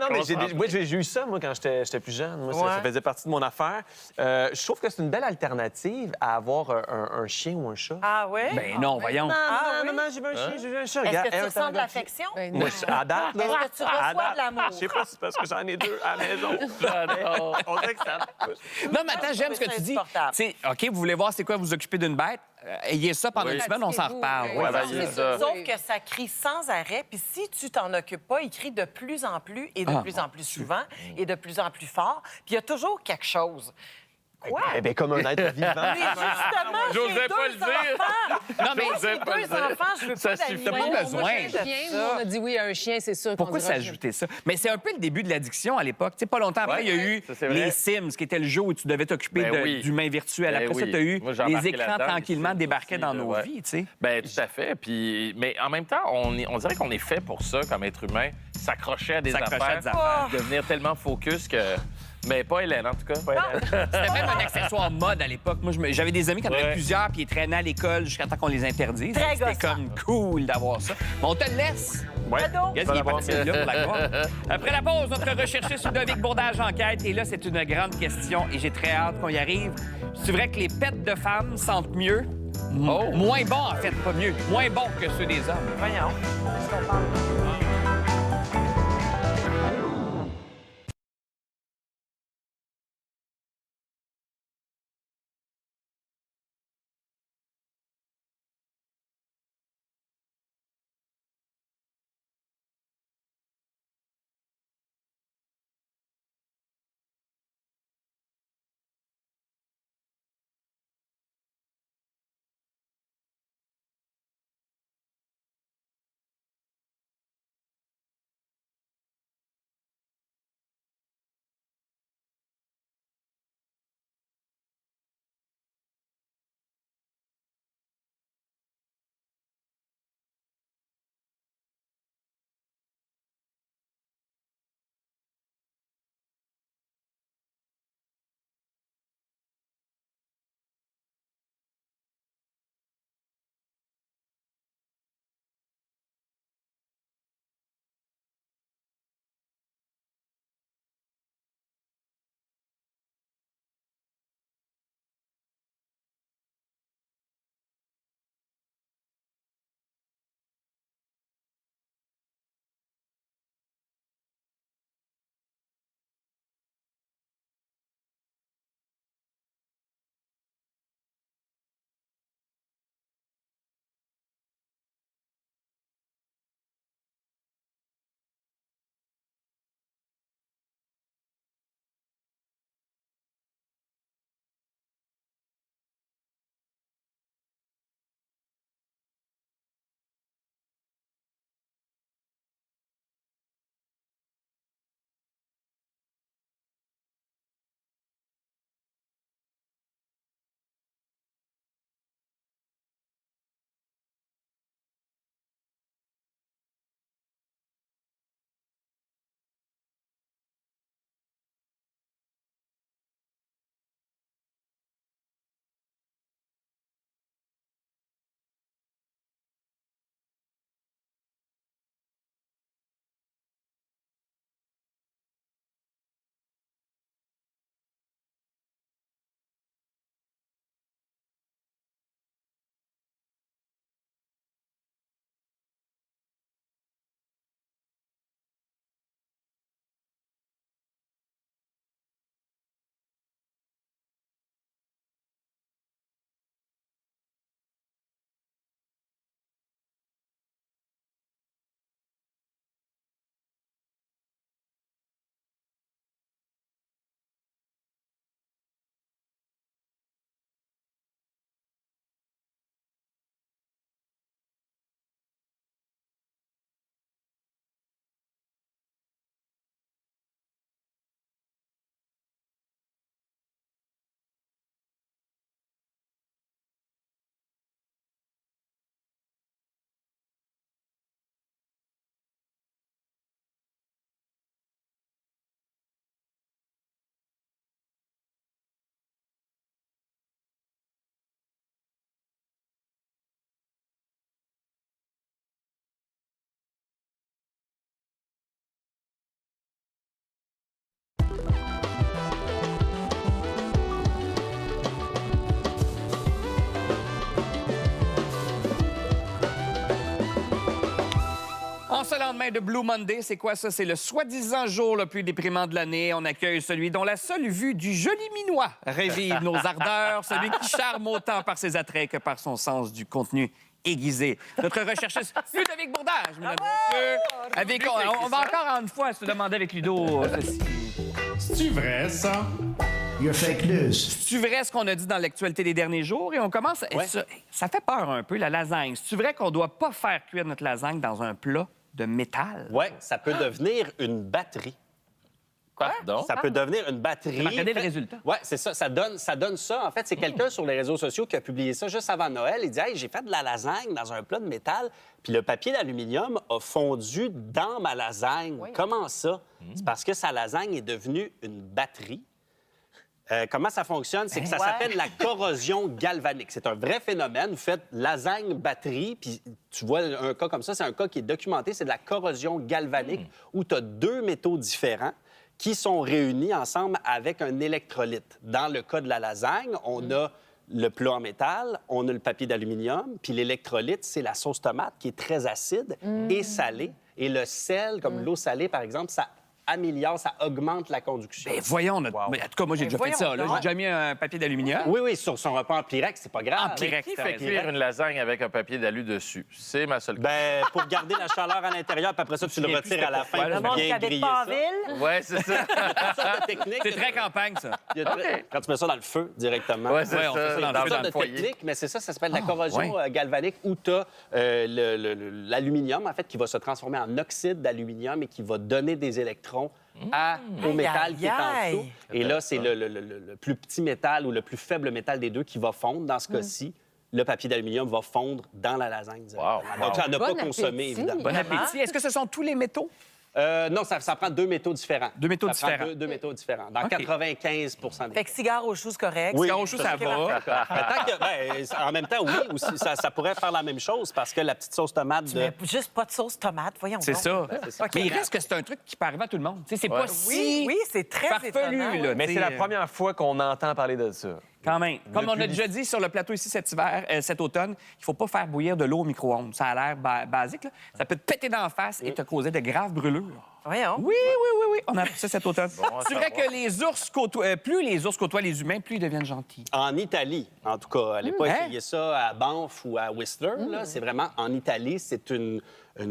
mais moi, j'ai eu ça, moi, quand j'étais plus jeune. Moi, ça Ouais. faisait partie de mon affaire. Je trouve que c'est une belle alternative à avoir un chien ou un chat. Ah ouais? Ben non, voyons. Ah oui? maman, j'ai vu un chien, j'ai vu un chat. Est-ce Regarde, que tu un ressens de Tamagotchi. l'affection? Ben, Moi, à date, là, Est-ce que tu reçois à date, de l'amour? Je sais pas si c'est parce que j'en ai deux à la maison. On dirait que ça me touche. Non, mais attends, j'aime ce que tu dis. insupportable. Tu sais, OK, vous voulez voir c'est quoi vous occuper d'une bête? Ayez ça pendant une semaine, on s'en reparle. Oui, Travailler ça. Sauf que ça crie sans arrêt, puis si tu t'en occupes pas, il crie de plus en plus et de plus en plus souvent et de plus en plus fort. Puis il y a toujours quelque chose. Quoi? Eh bien, comme un être vivant. Mais justement, J'osais j'ai pas le deux dire. enfants. Non, mais J'osais pas le Deux dire. enfants, je veux Ça pas suffit. d'animal. T'as pas besoin. Moi, Un j'ai chien, ça. nous, on a dit oui à un chien, c'est sûr. Pourquoi qu'on dira s'ajouter ça? Mais c'est un peu le début de l'addiction à l'époque. Tu sais, pas longtemps après, Ouais, il y a eu ça, c'est vrai. les Sims, qui était le jeu où tu devais t'occuper Ben oui. d'humains virtuels. Ben Après ça, oui. tu as eu Moi, j'ai les embarqué écrans là-dedans, tranquillement les Sims débarquaient aussi, dans là, nos ouais. vies, tu sais. Ben tout à fait. Puis, mais en même temps, on dirait qu'on est fait pour ça comme être humain, s'accrocher à des S'accrocher à affaires, des affaires. devenir tellement focus que. Mais pas Hélène, en tout cas. Pas Hélène. C'était même un accessoire mode à l'époque. Moi, j'avais des amis qui en avaient Ouais. plusieurs, puis ils traînaient à l'école jusqu'à temps qu'on les interdise. Très C'était gossant. comme cool d'avoir ça. Mais on te le laisse. Ouais. Cadeau. Qu'est-ce qui est parti de là pour la gloire? Après la pause, notre recherchiste Ludovic Bourdage enquête. Et là, c'est une grande question et j'ai très hâte qu'on y arrive. C'est vrai que les pets de femmes sentent mieux? Moins bon, en fait, pas mieux. Moins bon que ceux des hommes. Voyons. Est-ce qu'on parle? En ce lendemain de Blue Monday, c'est quoi ça? C'est le soi-disant jour le plus déprimant de l'année. On accueille celui dont la seule vue du joli minois ravive nos ardeurs, celui qui charme autant par ses attraits que par son sens du contenu aiguisé. Notre recherchiste Ludovic Bourdage, mesdames et messieurs. On va encore une fois se demander avec Ludo ceci. C'est-tu vrai, ça? Il a fake news. C'est-tu vrai ce qu'on a dit dans l'actualité des derniers jours? Et on commence... Ça fait peur un peu, la lasagne. C'est-tu vrai qu'on doit pas faire cuire notre lasagne dans un plat de métal? Oui, ça peut devenir une batterie. Pardon? Ça peut devenir une batterie. Regardez le résultat. Oui, c'est ça. Ça donne ça. En fait, c'est quelqu'un sur les réseaux sociaux qui a publié ça juste avant Noël. Il dit « Hey, j'ai fait de la lasagne dans un plat de métal, puis le papier d'aluminium a fondu dans ma lasagne. Comment ça? C'est parce que sa lasagne est devenue une batterie. Comment ça fonctionne? C'est que ça s'appelle la corrosion galvanique. C'est un vrai phénomène. Vous faites lasagne-batterie, puis tu vois un cas comme ça, c'est un cas qui est documenté, c'est de la corrosion galvanique, où tu as deux métaux différents qui sont réunis ensemble avec un électrolyte. Dans le cas de la lasagne, on a le plat en métal, on a le papier d'aluminium, puis l'électrolyte, c'est la sauce tomate qui est très acide et salée. Et le sel, comme l'eau salée, par exemple, ça améliore, ça augmente la conduction. Ben voyons, mais en tout cas, moi, j'ai déjà fait ça. Là. J'ai déjà mis un papier d'aluminium. Oui, sur son repas en Pyrex, c'est pas grave. En Pyrex, Qui fait cuire une lasagne avec un papier d'alu dessus? C'est ma seule question. Ben, pour garder la chaleur à l'intérieur, puis après ça, tu le retires à la fin Le pour monde qui bien habite griller pas en ça. ville. Oui, c'est ça. Sorte de technique. C'est très campagne, ça. Quand tu mets ça dans le feu directement. Oui, c'est Ouais, on fait ça ça. dans le Dans feu, Sorte dans de le foyer. technique, mais c'est ça s'appelle la corrosion galvanique, où tu as l'aluminium, en fait, qui va se transformer en oxyde d'aluminium et qui va donner des électrons au métal qui est en dessous. Et là, c'est le plus petit métal ou le plus faible métal des deux qui va fondre. Dans ce cas-ci, le papier d'aluminium va fondre dans la lasagne directement. Donc, à ne pas consommer, évidemment. Bon appétit. Est-ce que ce sont tous les métaux? Non, ça prend deux métaux différents. Deux métaux Ça prend différents. deux métaux différents. Dans OK. 95 des Fait que cigare aux choux, c'est correct. Oui, Cigare aux choux, ça va. En même temps, oui, aussi, ça pourrait faire la même chose parce que la petite sauce tomate de... Mais juste pas de sauce tomate, voyons C'est donc. ça. OK. Mais il reste que c'est un truc qui peut arriver à tout le monde. Tu sais, c'est pas si Oui, c'est très farfelu, étonnant. là. Mais tu c'est sais, la première fois qu'on entend parler de ça. Quand même. Comme on a déjà dit sur le plateau ici cet automne, il faut pas faire bouillir de l'eau au micro-ondes. Ça a l'air basique, là. Ça peut te péter d'en face et te causer de graves brûlures. Voyons. Oui. On a appris ça cet automne. C'est vrai que les ours plus les ours côtoient les humains, plus ils deviennent gentils. En Italie, en tout cas. Allez pas essayer ça à Banff ou à Whistler. Là. C'est vraiment en Italie. C'est une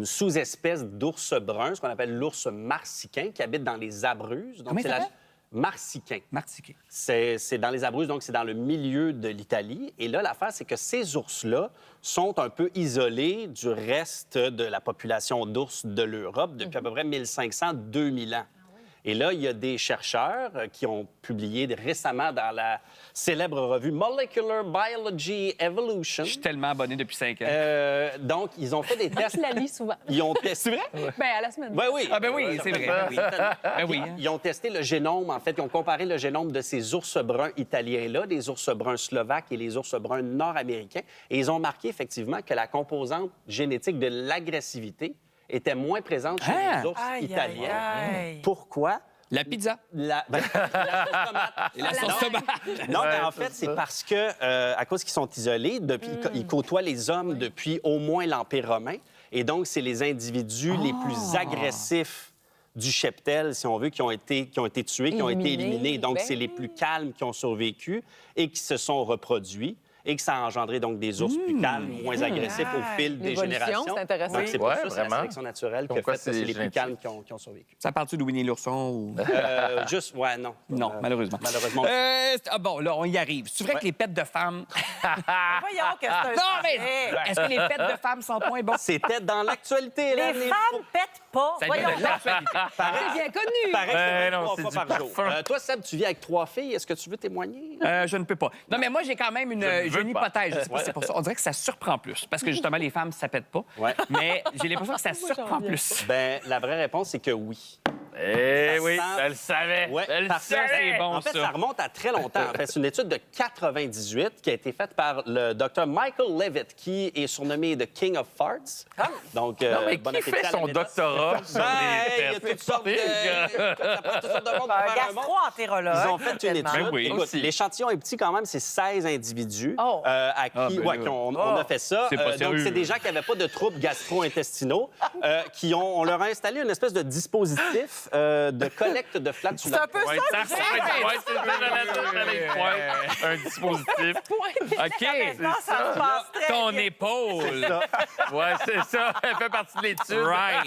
sous-espèce d'ours brun, ce qu'on appelle l'ours marsicain, qui habite dans les Abruzzes. Donc, Comment il s'appelle? Marsicain. Martiqué. C'est dans les Abruzzes, donc c'est dans le milieu de l'Italie. Et là, l'affaire, c'est que ces ours-là sont un peu isolés du reste de la population d'ours de l'Europe depuis à peu près 1500-2000 ans. Et là, il y a des chercheurs qui ont publié récemment dans la célèbre revue Molecular Biology Evolution. Je suis tellement abonné depuis 5 ans. Donc, ils ont fait des tests. Je la lis souvent. Ils ont testé. C'est vrai? Bien, à la semaine. Oui. Ah ben oui, c'est vrai. Ben oui. Ils ont testé le génome, en fait. Ils ont comparé le génome de ces ours bruns italiens-là, des ours bruns slovaques et les ours bruns nord-américains. Et ils ont marqué, effectivement, que la composante génétique de l'agressivité était moins présente chez les ours italiens. Aïe. Pourquoi? La pizza. La sauce tomate. Et la sauce tomate. Non, mais en fait, c'est parce que, à cause qu'ils sont isolés, ils côtoient les hommes depuis au moins l'Empire romain. Et donc, c'est les individus les plus agressifs du cheptel, si on veut, qui ont été tués, qui ont été éliminés. Donc, c'est les plus calmes qui ont survécu et qui se sont reproduits. Et que ça a engendré donc des ours plus calmes, moins agressifs au fil des L'évolution, générations. c'est intéressant. Donc, c'est pour Ouais, ça, c'est la vraiment. sélection naturelle qui a Pourquoi fait que c'est les plus génétique? calmes qui ont survécu. Ça parle-tu de Winnie l'ourson ou... Non. Non, malheureusement. Malheureusement. Bon, là, on y arrive. C'est vrai que les pets de femmes... Voyons que c'est un Non, mais sujet. est-ce que les pets de femmes sont moins bons? C'était dans l'actualité. Les femmes pètent pas. Ça Voyons vient de donc. l'actualité. C'est bien connu. Pareil, c'est non, 23 c'est fois du par jour. parfum. Toi, Seb, tu vis avec 3 filles. Est-ce que tu veux témoigner? Je ne peux pas. Non, mais moi, j'ai quand même veux j'ai une pas. hypothèse. Je sais pas si c'est pour ça. On dirait que ça surprend plus. Parce que, justement, les femmes, ça pète pas. Ouais. Mais j'ai l'impression que ça surprend reviens plus. Ben, la vraie réponse, c'est que oui. Eh Ça oui, sent- je le savais. Ouais, Je le parce que savais. c'est bon, en fait, ça. ça remonte à très longtemps. En fait, c'est une étude de 98 qui a été faite par le Dr Michael Levitt, qui est surnommé The King of Farts. Donc, Non, mais bon qui appétit fait à la son méthode. doctorat sur Ben, les il y a pets? toutes sortes de... écoute, ça prend toutes sortes de monde pour Un faire un monde. gastro-entérologue. Ils ont fait une tellement. étude. Ben oui, Écoute, aussi. l'échantillon est petit quand même, c'est 16 individus Oh. à qui, ben ouais, là. on a fait ça. C'est pas Donc, sérieux. c'est des gens qui n'avaient pas de troubles gastro-intestinaux, on leur a installé une espèce de dispositif de collecte de C'est flatulence. un peu Ouais, ça, ça ressemble à ouais, c'est ça, j'allais pointe. Un dispositif. OK, Non, ça se passe très Ton bien. épaule. Ouais, c'est ça. Elle fait partie de l'étude. Right.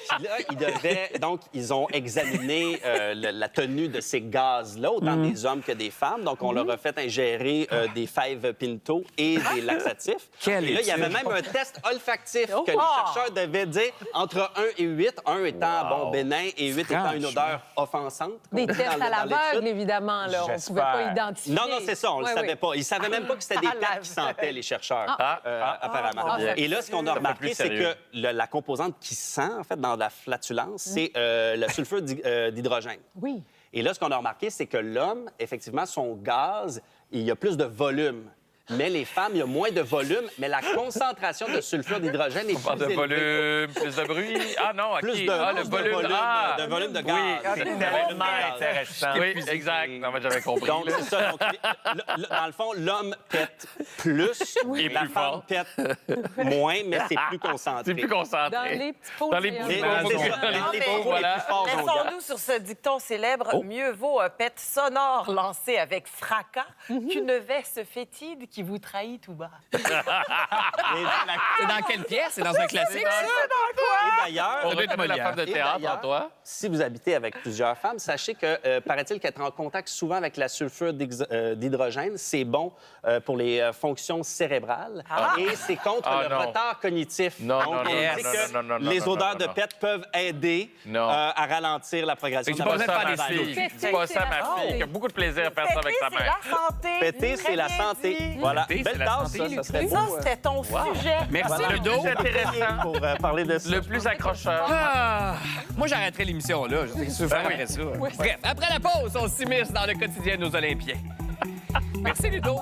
Puis là, ils ont examiné la tenue de ces gaz-là, autant des hommes que des femmes. Donc, on leur a fait ingérer des fèves Pinto et des laxatifs. Quelle et là, il y avait étude. même un test olfactif que les chercheurs devaient dire entre 1 et 8, 1 étant bon, bénin et 8 étant une odeur offensante. Des comme tests dans à l'étude. l'aveugle, évidemment. Là. On ne pouvait pas J'espère. identifier. Non, non, c'est ça, on ne le Ouais, savait ouais. pas. Ils ne savaient même pas que c'était des À pets l'aveugle. qui sentaient, les chercheurs, apparemment. Ah, ça Et là, ce qu'on a plus remarqué, c'est sérieux. que la composante qui sent, en fait, dans la flatulence, c'est le sulfure d'hydrogène. Oui. Et là, ce qu'on a remarqué, c'est que l'homme, effectivement, son gaz, il y a plus de volume. Mais les femmes, il y a moins de volume, mais la concentration de sulfure d'hydrogène est Pas plus de élevée. volume, plus de bruit. Ah non, OK. Plus de, ah, plus de volume, Ah, de volume de gaz. Oui, C'est tellement intéressant. Oui, exact. Non, mais j'avais compris. Donc, là. c'est ça. Donc, dans le fond, l'homme pète plus, Et la plus femme fort. pète moins, mais c'est plus concentré. C'est plus concentré. Dans les petits pots. Dans les de petits Les- géants. pots. c'est ça, Dans les les petits mais- pots les voilà. plus forts ont gaz. Laissons-nous sur ce dicton célèbre. Oh. Mieux vaut un pet sonore lancé avec fracas qu'une veste fétide qui vous trahit tout bas. C'est dans quelle pièce? C'est dans un classique, ça? Et d'ailleurs, On reconnaît la femme de Et théâtre en d'ailleurs, toi. si vous habitez avec plusieurs femmes, sachez que, paraît-il qu'être en contact souvent avec la sulfure d'hydrogène, c'est bon pour les fonctions cérébrales et c'est contre Ah, le non. retard cognitif. Non, Donc, non, on non, dit non, que non, non, non, les non, odeurs non, de non. pète peuvent aider Non. à ralentir la progression C'est de pas la ça à ma maladie. fille. C'est pas ça à ma fille. Qui a beaucoup de plaisir à faire ça avec sa Péter, c'est mère. la santé. Péter, Très c'est la bien santé. dit. Voilà. Péter, c'est Belle la tasse, santé, ça Luc. serait beau. Ça, c'était ton sujet. Merci, Voilà. Ludo. C'est intéressant. Pour parler de ça. Le plus accrocheur. Ah, moi, j'arrêterai l'émission là. Je sais ce que tu veux faire oui. après ça. Bref, après la pause, on s'immisce dans le quotidien de nos Olympiens. Merci, Ludo.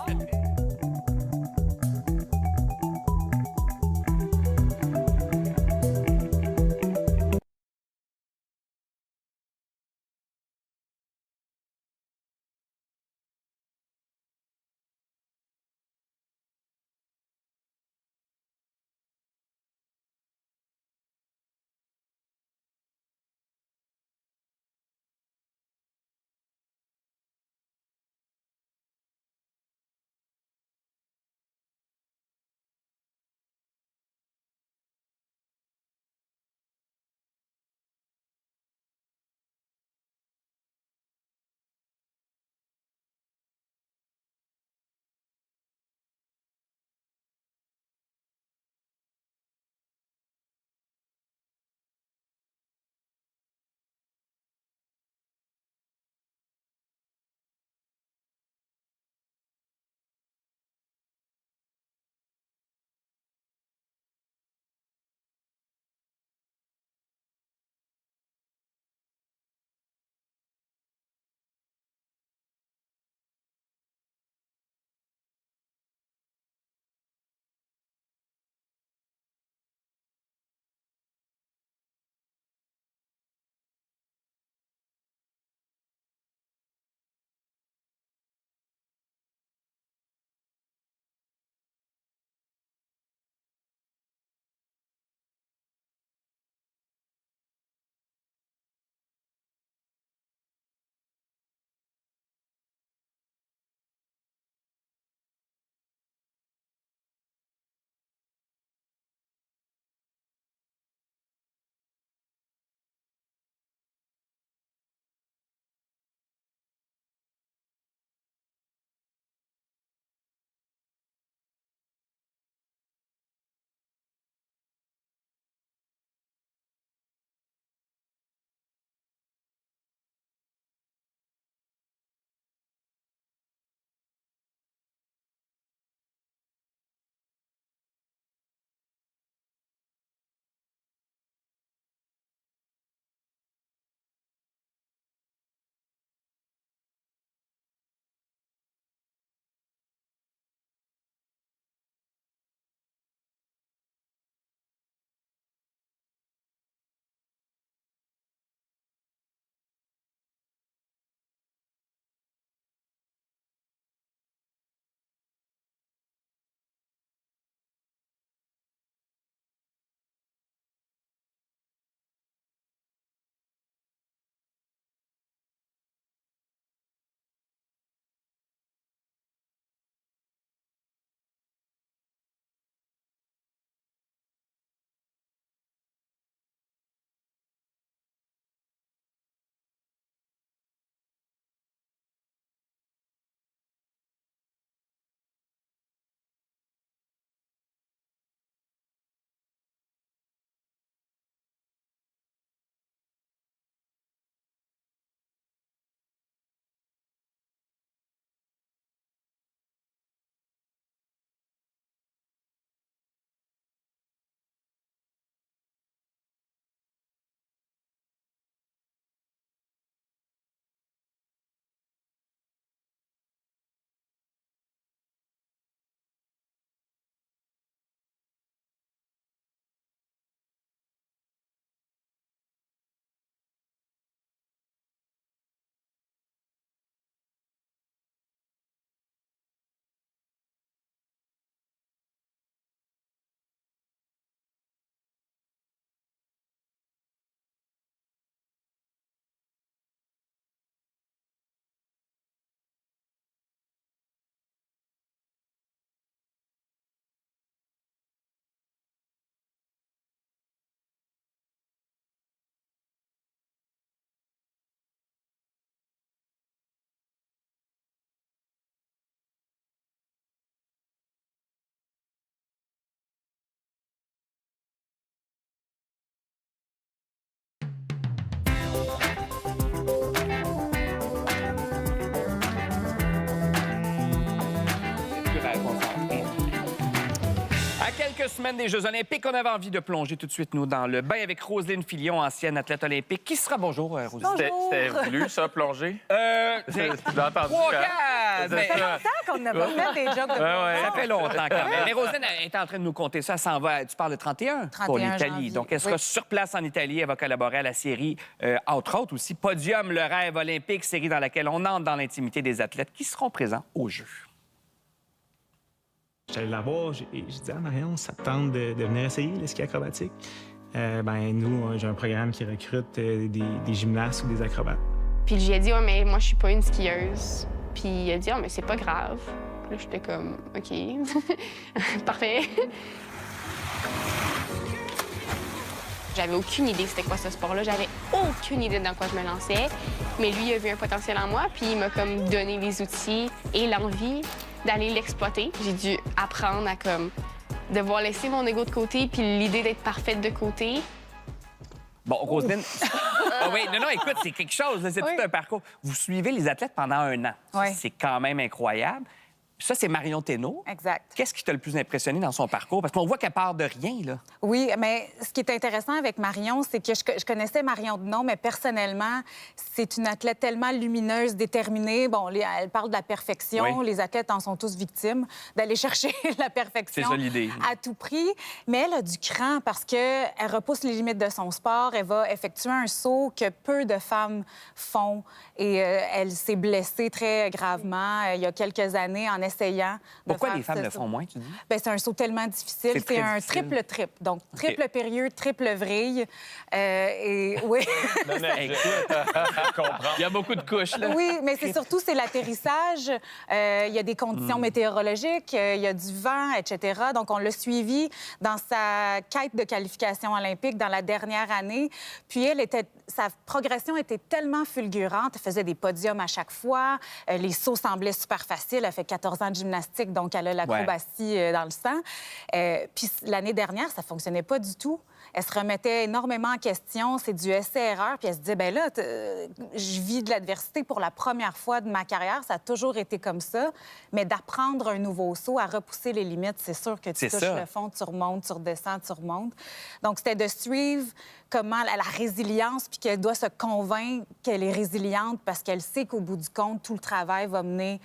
quelques semaines des Jeux olympiques, on avait envie de plonger tout de suite, nous, dans le bain avec Roselyne Filion, ancienne athlète olympique. Qui sera... Bonjour, Roselyne. C'était voulu, ça, plonger? Tu l'as entendu, Trois, hein? quatre, mais- Ça fait longtemps qu'on n'a pas fait des jokes de Ça fait longtemps quand même. Mais Roselyne elle est en train de nous compter ça. Elle s'en va, tu parles de 31 pour 31 l'Italie. janvier. Donc, elle sera Oui. sur place en Italie. Elle va collaborer à la série, entre autres aussi, Podium, le rêve olympique, série dans laquelle on entre dans l'intimité des athlètes qui seront présents aux Jeux. J'allais la voir, j'ai dit à Marion, ça te tente de venir essayer le ski acrobatique? Nous, j'ai un programme qui recrute des gymnastes ou des acrobates. Puis j'ai dit, mais moi, je suis pas une skieuse. Puis il a dit, mais c'est pas grave. Puis là, j'étais comme, OK, parfait. J'avais aucune idée c'était quoi ce sport-là. J'avais aucune idée dans quoi je me lançais. Mais lui, il a vu un potentiel en moi, puis il m'a comme donné les outils et l'envie d'aller l'exploiter. J'ai dû apprendre à comme devoir laisser mon ego de côté, puis l'idée d'être parfaite de côté. Bon, Roselyne... Ah oui, non, écoute, c'est quelque chose. là, C'est tout un parcours. Vous suivez les athlètes pendant 1 an. Oui. C'est quand même incroyable. Ça, c'est Marion Thénault. Exact. Qu'est-ce qui t'a le plus impressionné dans son parcours? Parce qu'on voit qu'elle part de rien, là. Oui, mais ce qui est intéressant avec Marion, c'est que je connaissais Marion de nom, mais personnellement, c'est une athlète tellement lumineuse, déterminée. Bon, elle parle de la perfection. Oui. Les athlètes en sont tous victimes, d'aller chercher la perfection C'est ça, l'idée. à tout prix. Mais elle a du cran parce qu'elle repousse les limites de son sport. Elle va effectuer un saut que peu de femmes font. Et elle s'est blessée très gravement il y a quelques années en essayant de Pourquoi faire les femmes ce le saut. font moins, tu dis? Bien, c'est un saut tellement difficile. C'est très C'est un difficile. triple-triple. Donc, triple période, triple vrille. Et oui. Il y a beaucoup de couches, là. Oui, mais c'est surtout, c'est l'atterrissage. Il y a des conditions météorologiques, il y a du vent, etc. Donc, on l'a suivi dans sa quête de qualification olympique dans la dernière année. Puis, sa progression était tellement fulgurante. Elle faisait des podiums à chaque fois. Les sauts semblaient super faciles. Elle fait 14 ans de gymnastique, donc elle a l'acrobatie dans le sang. Puis, l'année dernière, ça fonctionnait pas du tout. Elle se remettait énormément en question. C'est du essai-erreur. Puis elle se disait, bien là, je vis de l'adversité pour la première fois de ma carrière. Ça a toujours été comme ça. Mais d'apprendre un nouveau saut, à repousser les limites, c'est sûr que tu touches le fond, tu remontes, tu redescends, tu remontes. Donc, c'était de suivre comment la résilience, puis qu'elle doit se convaincre qu'elle est résiliente parce qu'elle sait qu'au bout du compte, tout le travail va mener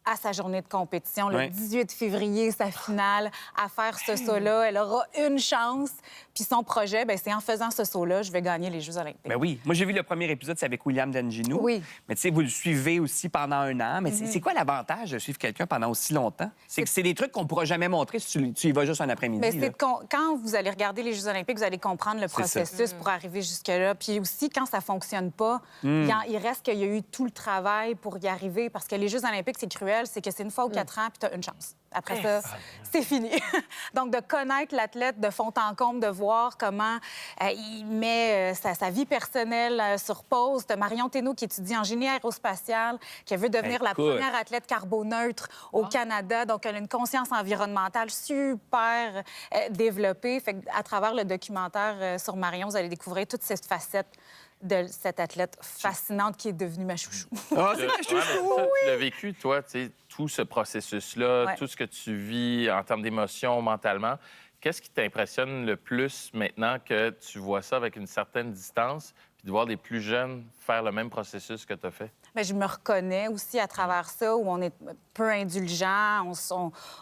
à sa journée de compétition, le 18 février, sa finale, à faire ce saut-là. Elle aura une chance. Puis son projet, bien, c'est en faisant ce saut-là, je vais gagner les Jeux olympiques. Ben oui. Moi, j'ai vu le premier épisode, c'est avec William Danginou. Oui. Mais tu sais, vous le suivez aussi pendant 1 an. Mais c'est quoi l'avantage de suivre quelqu'un pendant aussi longtemps? C'est que c'est des trucs qu'on ne pourra jamais montrer si tu y vas juste un après-midi. Mais c'est quand vous allez regarder les Jeux olympiques, vous allez comprendre le processus pour arriver jusque-là. Puis aussi, quand ça fonctionne pas, il reste qu'il y a eu tout le travail pour y arriver. Parce que les Jeux olympiques, c'est cruel, c'est que c'est une fois ou 4 ans, puis tu as une chance. Après ça, c'est fini. Donc, de connaître l'athlète de fond en comble, de voir comment il met sa vie personnelle sur pause. De Marion Thénault qui étudie en génie aérospatial, qui veut devenir la première athlète carboneutre au Canada. Donc, elle a une conscience environnementale super développée. Fait à travers le documentaire sur Marion, vous allez découvrir toute cette facette de cette athlète fascinante qui est devenue ma chouchou. Ah, c'est ma chouchou! Tu l'as vécu, toi, tu sais, tout ce processus-là, tout ce que tu vis en termes d'émotions, mentalement. Qu'est-ce qui t'impressionne le plus maintenant que tu vois ça avec une certaine distance, puis de voir des plus jeunes faire le même processus que tu as fait? Bien, je me reconnais aussi à travers ça, où on est peu indulgent,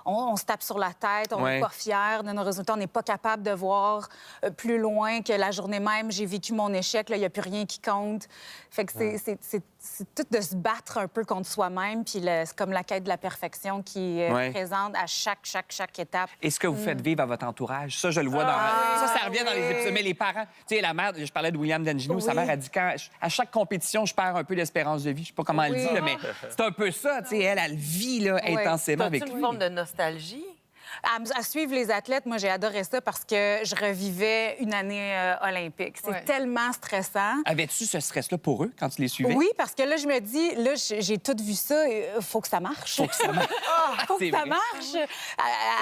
on se tape sur la tête, on n'est pas fier de nos résultats, on n'est pas capable de voir plus loin que la journée même, j'ai vécu mon échec, là, il n'y a plus rien qui compte. Fait que c'est tout de se battre un peu contre soi-même, puis c'est comme la quête de la perfection qui est présente à chaque étape. Et ce que vous faites vivre à votre entourage, ça, je le vois dans... Ça revient dans les épisodes. Mais les parents, tu sais, la mère, je parlais de William Danginou, sa mère a dit, à chaque compétition, je perds un peu d'espérance de vie. Je sais pas comment elle dit, là, mais c'est un peu ça, tu sais, elle vit là, intensément avec lui. T'as-tu une forme de nostalgie? À suivre les athlètes, moi, j'ai adoré ça parce que je revivais une année olympique. C'est tellement stressant. Avais-tu ce stress-là pour eux quand tu les suivais? Oui, parce que là, je me dis, là, j'ai tout vu ça, il faut que ça marche. Faut que ça marche. Faut que ça marche.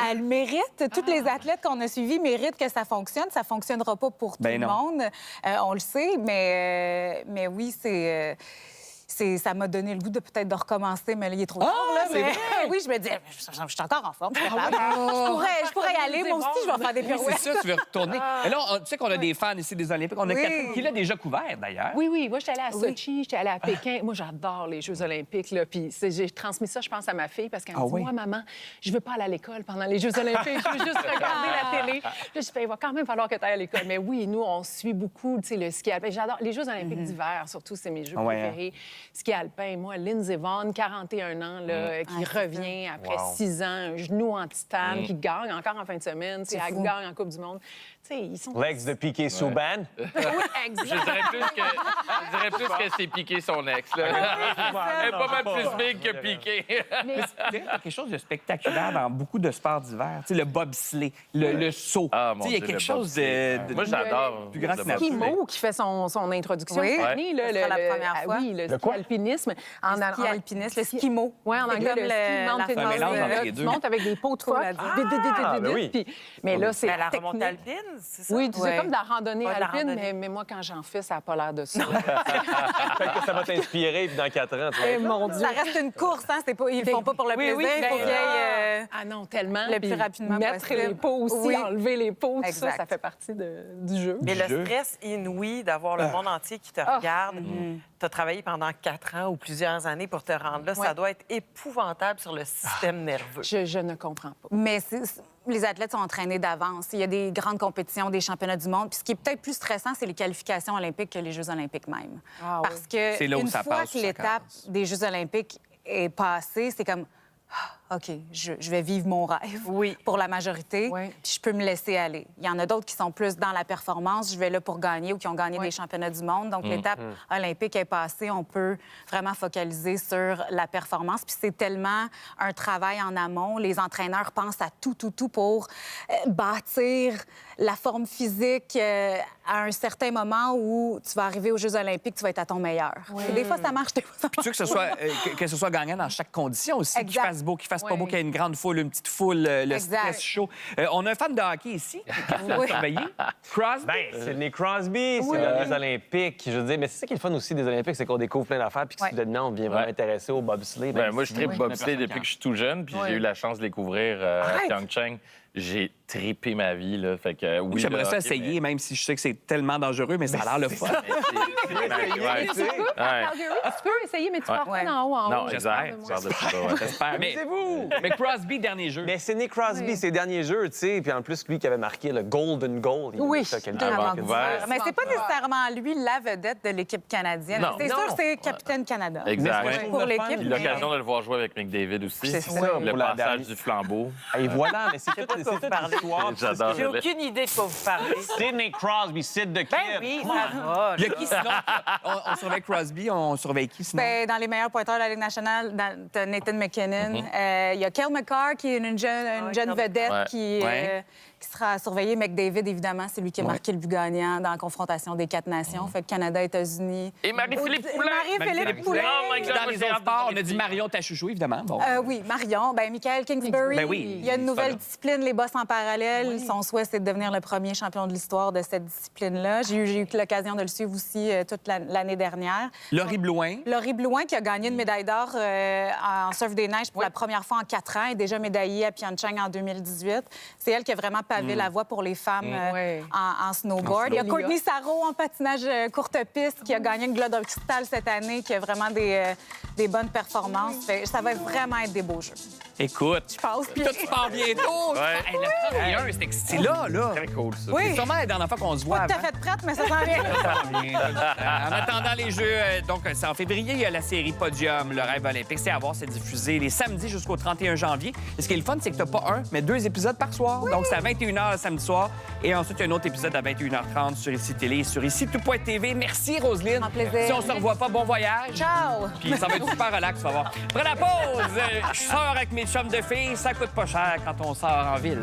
Elle mérite. Toutes les athlètes qu'on a suivis méritent que ça fonctionne. Ça fonctionnera pas pour tout le monde. On le sait, mais oui, c'est... ça m'a donné le goût de peut-être de recommencer, mais là, il est trop tard. Là, c'est vrai? Oui, je me dis, je suis encore en forme. Je suis capable. Je pourrais y aller. Moi aussi, je vais faire des Oui, pirouettes. c'est ça, tu veux retourner. Et là, tu sais qu'on a des fans ici des Olympiques. On a Oui. Catherine qui l'a déjà couvert, d'ailleurs. Oui, oui. Moi, j'étais allée à Sochi, j'étais allée à Pékin. Moi, j'adore les Jeux olympiques. Là. Puis j'ai transmis ça, je pense, à ma fille parce qu'elle me dit, oui? moi, maman, je veux pas aller à l'école pendant les Jeux olympiques. Je veux juste regarder la télé. Là, je dis, il va quand même falloir que tu ailles à l'école. Mais oui, nous, on suit beaucoup, tu sais, le ski alpin. J'adore les Jeux olympiques d'hiver, surtout, c'est mes jeux préférés. Ski alpin, moi, Lindsey Vonn, 41 ans, là, qui revient après 6 ans, un genou en titane, qui gagne encore en fin de semaine. Elle gagne en Coupe du Monde. Tu sais, ils sont... L'ex de Piqué Souban. Oui, exact. Je dirais plus que c'est Piqué son ex. Là. Elle est pas mal plus big que Piqué. Mais il y a quelque chose de spectaculaire dans beaucoup de sports d'hiver. Tu sais, le bobsleigh, le saut. Ah, Tu mon sais, il y a Dieu, quelque le chose de... Moi, j'adore. Plus grand le que nature. bobsleigh. Kimo qui fait son introduction Oui. cette année. Là, Ce sera la première fois. Oui, le ski alpinisme. Le ski alpinisme, le skimo. Oui, en anglais, comme le ski mountain C'est un mélange entre les Tu deux. montes avec des pots de force. Mais là, c'est La technique. remontée alpine, c'est ça? Oui, c'est Ouais. comme de la randonnée Pas de la alpine, randonnée. mais moi, quand j'en fais, ça n'a pas l'air de ça. Peut-être que ça va t'inspirer, puis dans 4 ans, tu vas Eh, être là. mon Dieu. Ça reste une course, hein? Ils le font pas pour le plaisir. Il faut qu'il y ait... Ah non, tellement. le plus Puis rapidement mettre possible. les pots aussi, Oui. enlever les pots, tout ça, Exact. ça fait partie du jeu. Mais le stress inouï d'avoir le monde entier qui te regarde. Tu as travaillé pendant 4 ans ou plusieurs années pour te rendre là. Ouais. Ça doit être épouvantable sur le système nerveux. Je ne comprends pas. Mais les athlètes sont entraînés d'avance. Il y a des grandes compétitions, des championnats du monde. Puis ce qui est peut-être plus stressant, c'est les qualifications olympiques que les Jeux olympiques même. Ah, Parce que C'est là où une ça fois passe que ou ça l'étape casse. des Jeux olympiques est passée, c'est comme... Ah, OK, je vais vivre mon rêve Oui. pour la majorité, Oui. puis je peux me laisser aller. Il y en a d'autres qui sont plus dans la performance, je vais là pour gagner ou qui ont gagné des championnats du monde. Donc, l'étape olympique est passée, on peut vraiment focaliser sur la performance. Puis c'est tellement un travail en amont. Les entraîneurs pensent à tout pour bâtir la forme physique à un certain moment où tu vas arriver aux Jeux olympiques, tu vas être à ton meilleur. Des fois, ça marche, des fois, ça Puis tu veux que ce soit, que ce soit gagnant dans chaque condition aussi, qu'il Exact. fasse beau, qu'il fasse pas Ouais. beau, qu'il y ait une grande foule, une petite foule, le Exact. stress chaud. On a un fan de hockey ici, qui a surveillé. Crosby. Ben, Sidney Crosby, c'est dans les Olympiques. Je veux dire, mais c'est ça qui est le fun aussi des Olympiques, c'est qu'on découvre plein d'affaires, puis que soudainement, on devient vraiment intéressé au bobsleigh. Ben, moi, je tripe Oui. bobsleigh depuis que je suis tout jeune, puis j'ai eu la chance de les couvrir à Pyeongchang. J'ai trippé ma vie, là. Fait que, oui, J'aimerais le ça hockey, essayer, même si je sais que c'est tellement dangereux, mais ça a l'air le fun. Ouais. Calgary, tu peux essayer, mais tu pars pas d'en haut en haut. Non, J'espère. exact. Genre de ça, ouais. J'espère. Mais Crosby, dernier jeu. Mais Sidney Crosby, ses derniers jeux, tu sais, puis en plus, lui qui avait marqué le Golden Goal. Il Oui, ça quelques à mois Vancouver. que ça. Mais c'est pas nécessairement lui la vedette de l'équipe canadienne. Non. C'est sûr Non. que c'est capitaine Canada. Exact. Mais Ouais. Pour l'équipe. J'ai eu l'occasion de le voir jouer avec McDavid aussi. C'est ça, Le pour la passage dernière. du flambeau. Et voilà, mais c'est sais toute pas de quoi vous parlez. l'histoire. J'adore. J'ai aucune idée de quoi vous parlez. Sidney Crosby, Sid de Kid. Ben oui, ça va. Il y a qui sinon? On surveille Crosby, on surveille qui sinon? Ben, dans les meilleurs pointeurs de la Ligue nationale, t'as Nathan McKinnon. Il y a Kel McCarr, qui est une jeune Kel vedette Ouais. qui sera surveillée. McDavid, évidemment, c'est lui qui a marqué le but gagnant dans la confrontation des 4 nations. Fait que Canada, États-Unis. Et Marie-Philippe Poulin. Marie-Philippe Poulin. Oh my God, Dans les j'ai autres hâte de sports, on a vérifier. dit Marion Tachouchou, évidemment. Bon. Oui, Marion. Ben, Michael Kingsbury. Ben oui, Il y a une nouvelle ça, discipline, les bosses en parallèle. Son souhait, c'est de devenir le premier champion de l'histoire de cette discipline-là. J'ai eu l'occasion de le suivre aussi toute l'année dernière. Laurie Blouin. Laurie Blouin, qui a gagné une médaille d'or en surf des neiges pour la première fois en 4 ans, est déjà médaillée à Pyeongchang en 2018. C'est elle qui a vraiment pavé la voie pour les femmes en snowboard. Il y a Courtney Sarro en patinage courte piste qui a gagné une Globe de cristal cette année, qui a vraiment des bonnes performances. Ça va vraiment être des beaux jeux. Écoute, Je pense. toi, tu pars bientôt. Ouais. Hey, le 31, c'est là. Très cool, ça. Oui. C'est sûrement la dernière fois qu'on se voit Pas tout à avant. fait prête, mais ça s'en vient. En attendant les Jeux, donc c'est en février, il y a la série Podium, le rêve olympique. C'est à voir, c'est diffusé les samedis jusqu'au 31 janvier. Et ce qui est le fun, c'est que t'as pas un, mais 2 épisodes par soir. Donc c'est à 21h le samedi soir. Et ensuite, il y a un autre épisode à 21h30 sur ICI Télé et sur ICI.tv. Merci, Roselyne. Un plaisir. Si on se revoit pas, bon voyage. Ciao! Puis ça va être super relax, tu vas voir. Après la pause, je sors avec mes chums de filles. Ça coûte pas cher quand on sort en ville.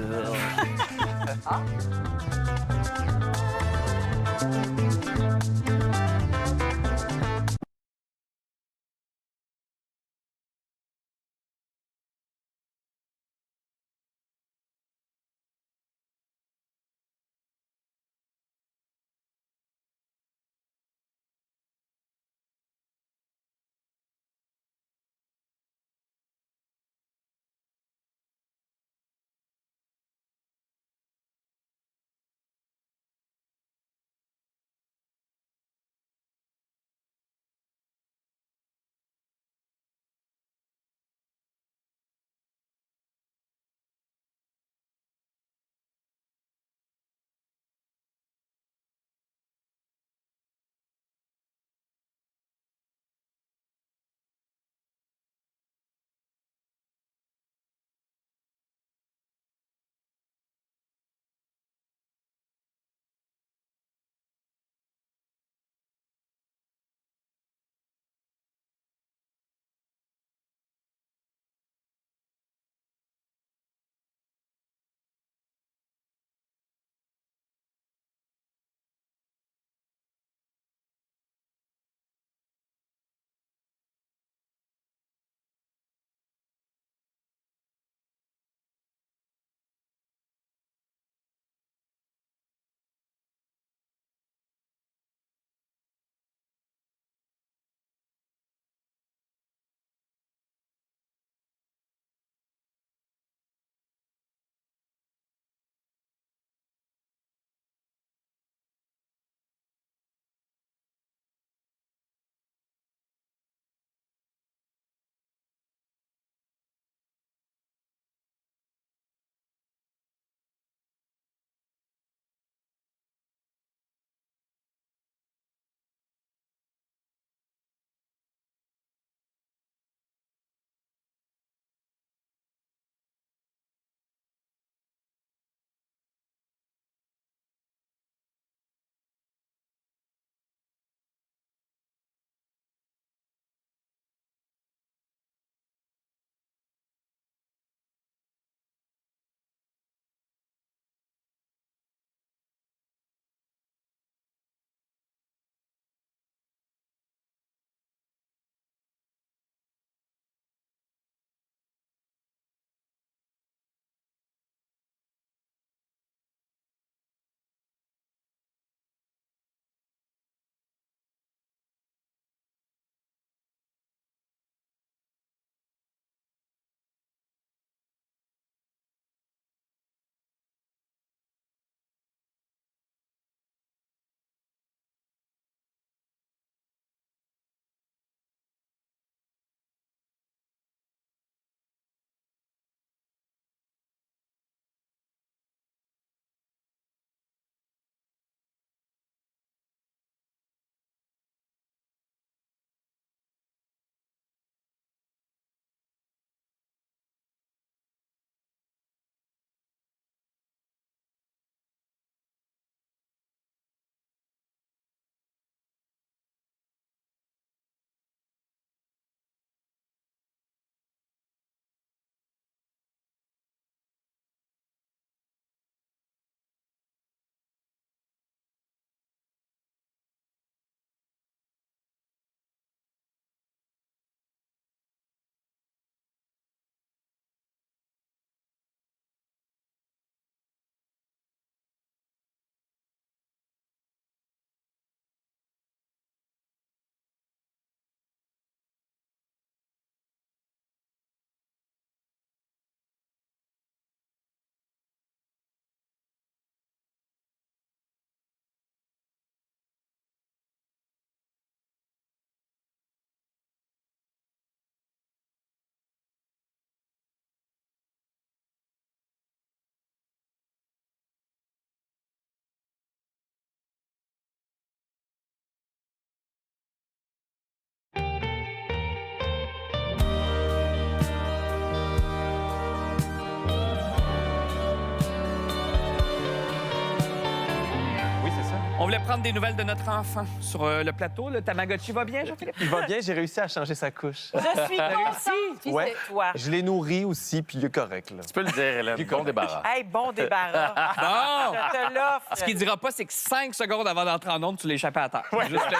On voulait prendre des nouvelles de notre enfant sur le plateau. Le Tamagotchi va bien, Jean-Philippe? Il va bien, j'ai réussi à changer sa couche. Je suis contente. Ouais. Toi. Je l'ai nourri aussi, puis il est correct. Là. Tu peux le dire, Hélène. Bon débarras. Hey, bon débarras. Bon! Je te l'offre. Ce qu'il dira pas, c'est que 5 secondes avant d'entrer en onde, tu l'échappais à terre. Juste le...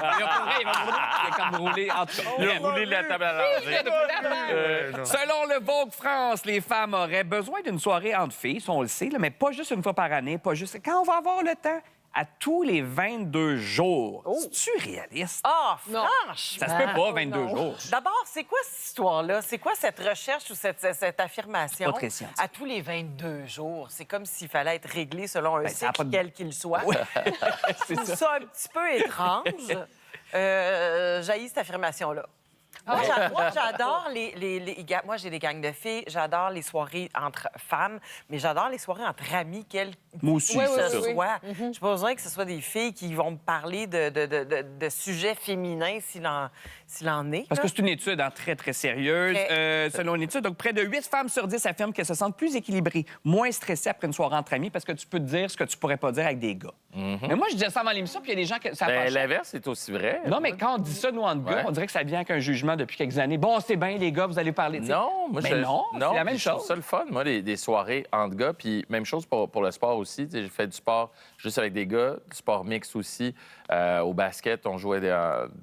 il a comme roulé en tout cas. Il a roulé la table à langer. Selon le Vogue France, les femmes auraient besoin d'une soirée entre filles, ça, on le sait, là, mais pas juste une fois par année, pas juste... Quand on va avoir le temps, à tous les 22 jours. C'est-tu réaliste? Ah, Non. franchement. Ça se peut pas, 22 jours. D'abord, c'est quoi cette histoire-là? C'est quoi cette recherche ou cette affirmation? Pas très scientifique. À tous les 22 jours. C'est comme s'il fallait être réglé selon un ça a cycle, pas de- quel qu'il soit. Je trouve ça un petit peu étrange. J'haïs cette affirmation-là. Moi, j'adore moi, j'ai des gangs de filles. J'adore les soirées entre femmes, mais j'adore les soirées entre amis, quelles Moi aussi, que c'est ce ça. soit. Je n'ai pas besoin que ce soit des filles qui vont me parler de sujets féminins s'il en est. Parce là. que c'est une étude très, très sérieuse. Très. Selon une étude, donc près de 8 femmes sur 10 affirment qu'elles se sentent plus équilibrées, moins stressées après une soirée entre amis parce que tu peux te dire ce que tu pourrais pas dire avec des gars. Mais moi, je disais ça avant l'émission, puis il y a des gens que ça Ben, fâche. l'inverse est aussi vrai. Non, mais quand on dit ça, nous, entre gars, Ouais. on dirait que ça vient avec un jugement depuis quelques années. Bon, c'est bien, les gars, vous allez parler. tu sais. Non, moi, Mais je... non, c'est la même puis je trouve chose. ça le fun, moi, des soirées entre gars. Puis même chose pour le sport aussi. Tu sais, j'ai fait du sport juste avec des gars, du sport mixte aussi. Au basket, on jouait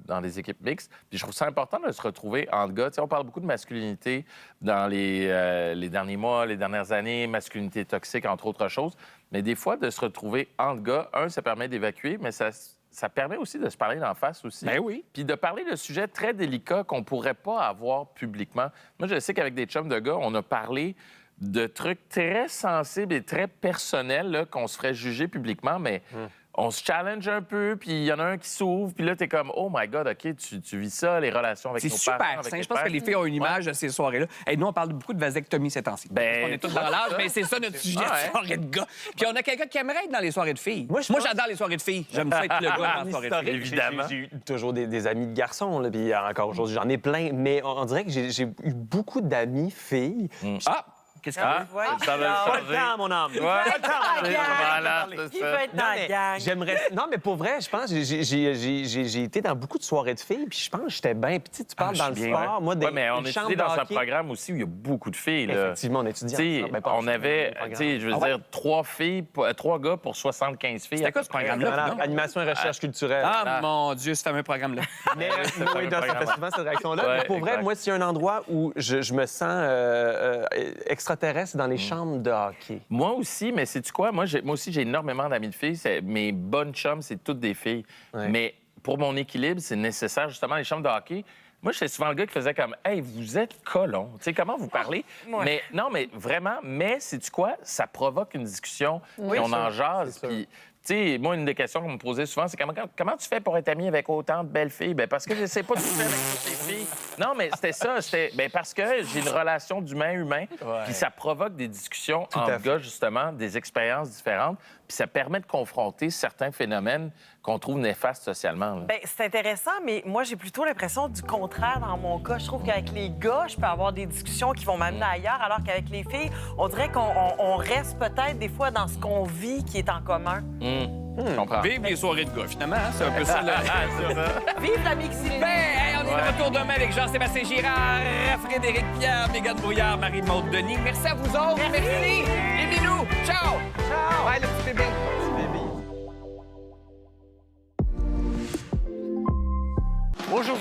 dans des équipes mixtes. Puis je trouve ça important de se retrouver entre gars. Tu sais, on parle beaucoup de masculinité dans les derniers mois, les dernières années, masculinité toxique, entre autres choses. Mais des fois, de se retrouver entre gars, ça permet d'évacuer, mais ça permet aussi de se parler d'en face aussi. Ben oui. Puis de parler de sujets très délicats qu'on pourrait pas avoir publiquement. Moi, je sais qu'avec des chums de gars, on a parlé de trucs très sensibles et très personnels là, qu'on se ferait juger publiquement, mais on se challenge un peu, puis il y en a un qui s'ouvre, puis là, t'es comme « Oh my God, OK, tu vis ça, les relations avec C'est nos super parents, avec sain. les Je pense que pères. les filles ont une image de ces soirées-là. Et nous, on parle beaucoup de vasectomie ces temps-ci. Ben, On est tous dans l'âge, mais c'est ça notre sujet de Ouais. soirée de gars. Puis on a quelqu'un qui aimerait être dans les soirées de filles. Moi, Moi, j'adore les soirées de filles. J'aime ça être le gars dans les soirées de filles. Évidemment. J'ai eu toujours des amis de garçons, là, puis encore aujourd'hui, j'en ai plein. Mais on dirait que j'ai eu beaucoup d'amis filles. Ah! Qu'est-ce qu'il y a? Ça va Pas le le temps, mon âme. Qui veut être dans la gang? Voilà, c'est Qui ça. veut être Non, dans la mais gang? j'aimerais. Non, mais pour vrai, je pense, j'ai été dans beaucoup de soirées de filles, puis je pense que j'étais bien. Puis tu parles dans le sport, moi, des Ouais, mais on une est chambre étudié dans de un hockey. programme aussi où il y a beaucoup de filles. Là. Effectivement, on étudie Tu sais, ensemble. Ben, pas on ensemble, avait, mais tu sais, je veux Ah ouais? dire, 3 gars pour 75 filles. C'était quoi ce programme-là? Voilà, non? animation et recherche culturelle. Ah, mon Dieu, ce fameux programme-là. Mais c'est oui, pas ça grave. fait souvent cette réaction-là. Ouais, Mais pour vrai, exact. moi, s'il y a un endroit où je me sens extraterrestre, c'est dans les chambres de hockey. Moi aussi, mais sais-tu quoi? Moi aussi, j'ai énormément d'amis de filles. Mes bonnes chums, c'est toutes des filles. Ouais. Mais pour mon équilibre, c'est nécessaire, justement, les chambres de hockey. Moi, j'étais souvent le gars qui faisait comme « Hey, vous êtes colon. » Tu sais, comment vous parlez? ouais. Mais non, mais vraiment, mais sais-tu quoi? Ça provoque une discussion, Oui, puis on c'est en sûr, jase, c'est puis... Tu sais, moi, une des questions qu'on me posait souvent, c'est comment tu fais pour être ami avec autant de belles filles? Bien, parce que je sais pas tout faire avec toutes les filles. Non, mais c'était ça. Bien, parce que j'ai une relation d'humain-humain, puis ça provoque des discussions à entre fait. gars, justement, des expériences différentes, puis ça permet de confronter certains phénomènes qu'on trouve néfastes socialement. là. Bien, c'est intéressant, mais moi, j'ai plutôt l'impression du contraire dans mon cas. Je trouve qu'avec les gars, je peux avoir des discussions qui vont m'amener ailleurs, alors qu'avec les filles, on dirait qu'on reste peut-être des fois dans ce qu'on vit qui est en commun. Je comprends. Vive les soirées de gars, finalement. Hein? C'est un peu ça. Vive la mixité! Ben, hey, on est de retour demain avec Jean-Sébastien Girard, Frédéric Pierre, Mégane Brouillard, Marie-Maude Denis. Merci à vous autres. Merci. Les minous. Ciao. Ciao. Bye, le petit bébé. Aujourd'hui,